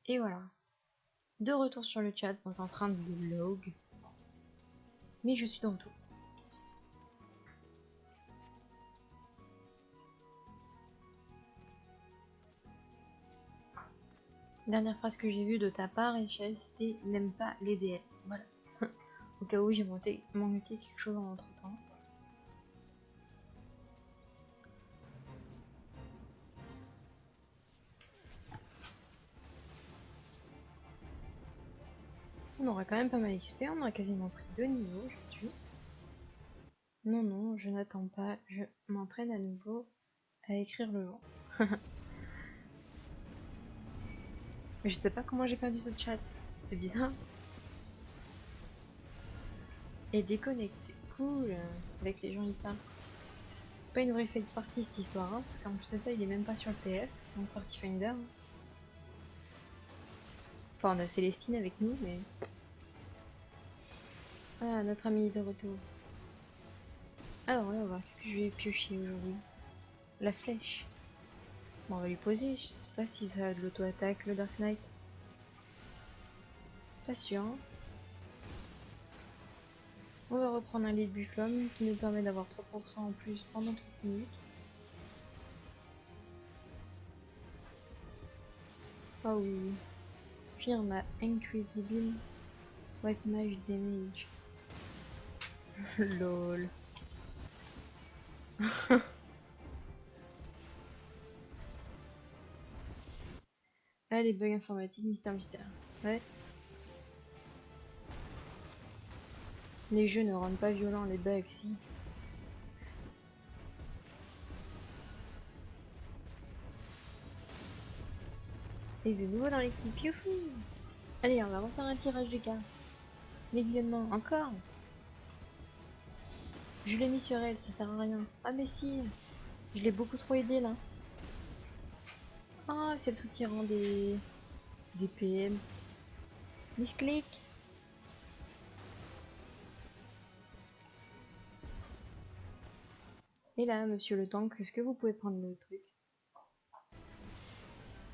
Et voilà. De retour sur le chat, on est en train de log. Mais je suis dans tout. Dernière phrase que j'ai vue de ta part, Echelle, c'était « N'aime pas les DL ». Voilà. Au cas où j'ai manqué quelque chose en entre-temps. On aura quand même pas mal XP, on aura quasiment pris 2 niveaux aujourd'hui. Non, non, je n'attends pas, je m'entraîne à nouveau à écrire le vent. Mais je sais pas comment j'ai perdu ce chat. C'était bien. Et déconnecté. Cool. Avec les gens qui parlent. C'est pas une vraie fake partie cette histoire, hein, parce qu'en plus de ça, il est même pas sur le TF, donc Party Finder. Hein. Enfin, on a Célestine avec nous, mais... Ah, notre ami est de retour. Alors là, on va voir ce que je vais piocher aujourd'hui. La flèche. Bon, on va lui poser, je sais pas si ça a de l'auto-attaque, le Dark Knight. Pas sûr. Hein. On va reprendre un lit de bufflum qui nous permet d'avoir 3% en plus pendant 30 minutes. Ah oui. Firma Incredible White Mage Damage. Lol. Ah, les bugs informatiques, mystère. Ouais. Les jeux ne rendent pas violents, les bugs, si. Et de nouveau dans l'équipe, youhou! Allez, on va refaire un tirage de cartes. L'aiguillement, encore! Je l'ai mis sur elle, ça sert à rien. Ah mais si, je l'ai beaucoup trop aidé là. Ah, c'est le truc qui rend des PM. Misclick. Et là, monsieur le tank, est-ce que vous pouvez prendre le truc?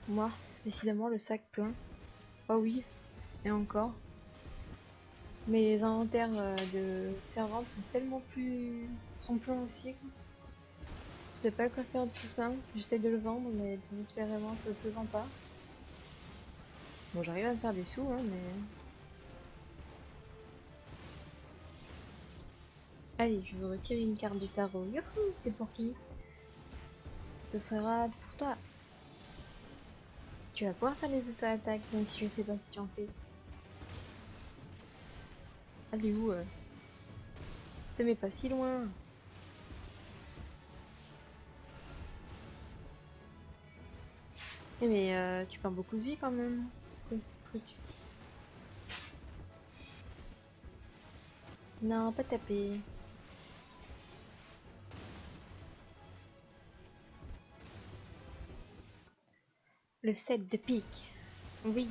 Moi, décidément, le sac plein. Oh oui, et encore. Mes inventaires de servantes sont tellement plus... sont pleins aussi, quoi. Je sais pas quoi faire de tout ça. J'essaie de le vendre, mais désespérément, ça se vend pas. Bon, j'arrive à me faire des sous, hein, mais... Allez, je veux retirer une carte du tarot. Youhou, c'est pour qui? Ce sera pour toi. Tu vas pouvoir faire les auto-attaques, même si je sais pas si tu en fais. Allez où te mets pas si loin. Eh mais tu perds beaucoup de vie quand même. C'est quoi ce truc? Non, pas taper. Le set de pique. Oui.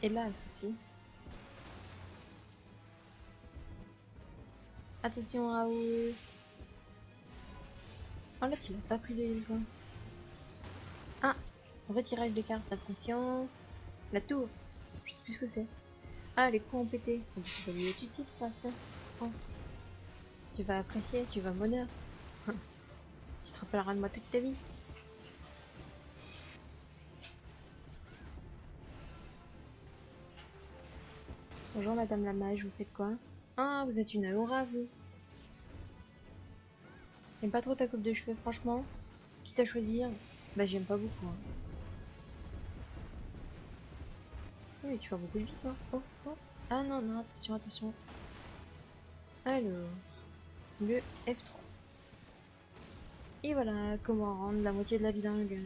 Hélas aussi. Attention Raoul. Oh là tu l'as pas pris de quoi. Ah, retirage de cartes, attention. La tour. Je sais plus ce que c'est. Ah, les coups ont pété. Ça lui est utile ça, tiens. Oh. Tu vas apprécier, tu vas m'honneur. Tu te rappelleras de moi toute ta vie. Bonjour madame la mage, vous faites quoi? Ah, vous êtes une aura vous. J'aime pas trop ta coupe de cheveux franchement. Quitte à choisir, bah j'aime pas beaucoup. Hein. Oui, tu fais beaucoup de vie toi. Oh, oh. Ah non, non, attention, attention. Alors, le F3. Et voilà, comment rendre la moitié de la vie dingue.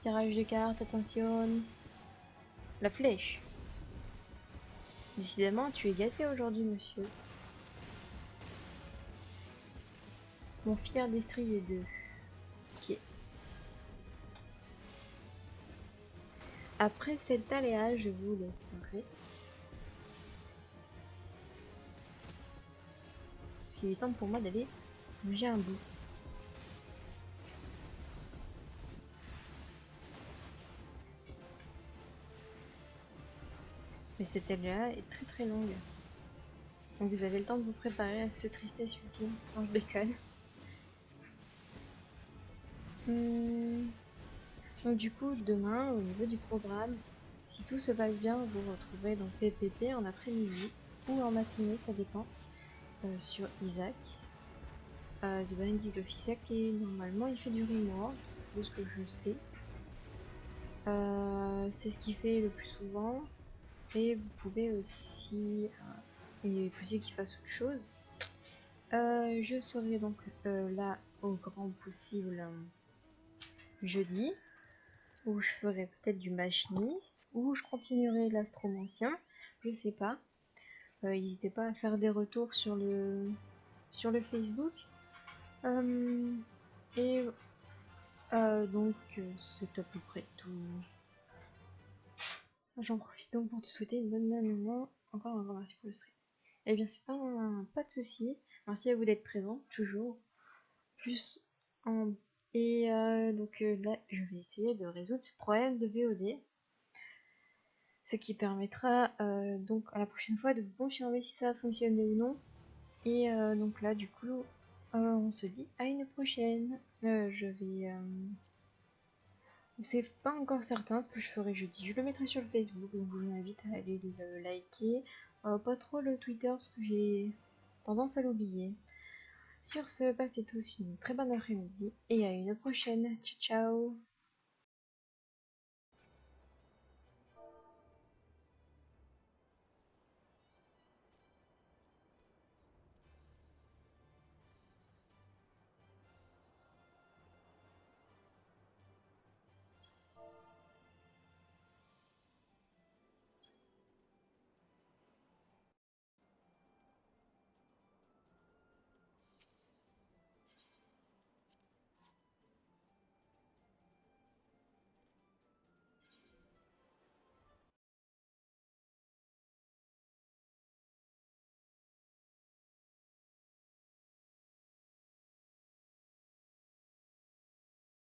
Tirage de cartes, attention. La flèche. Décidément, tu es gâté aujourd'hui, monsieur. Mon fier destrier 2. Ok. Après cet aléa, je vous laisserai. Parce qu'il est temps pour moi d'aller manger un bout. Mais cette aléa est très très longue. Donc vous avez le temps de vous préparer à cette tristesse ultime. Non, je déconne. Donc du coup, demain, au niveau du programme, si tout se passe bien, vous vous retrouverez dans PPP en après-midi ou en matinée, ça dépend, sur Isaac. The Binding of Isaac, et normalement il fait du remords, de ce que je sais. C'est ce qu'il fait le plus souvent. Et vous pouvez aussi... il est possible qu'il fasse autre chose. Je serai donc là au grand possible jeudi, où je ferai peut-être du machiniste, ou je continuerai l'astromancien, je sais pas. N'hésitez pas à faire des retours sur le Facebook. Et donc c'est à peu près tout. J'en profite donc pour te souhaiter une bonne nuit. Encore un grand merci pour le stream. Eh bien c'est pas de souci. Merci à vous d'être présent toujours. Plus en... Et donc là je vais essayer de résoudre ce problème de VOD. Ce qui permettra donc à la prochaine fois de vous confirmer si ça a fonctionné ou non. Et donc là du coup on se dit à une prochaine. Je vais... C'est pas encore certain ce que je ferai jeudi. Je le mettrai sur le Facebook, donc je vous invite à aller le liker. Pas trop le Twitter parce que j'ai tendance à l'oublier. Sur ce, passez tous une très bonne après-midi et à une prochaine. Ciao ciao.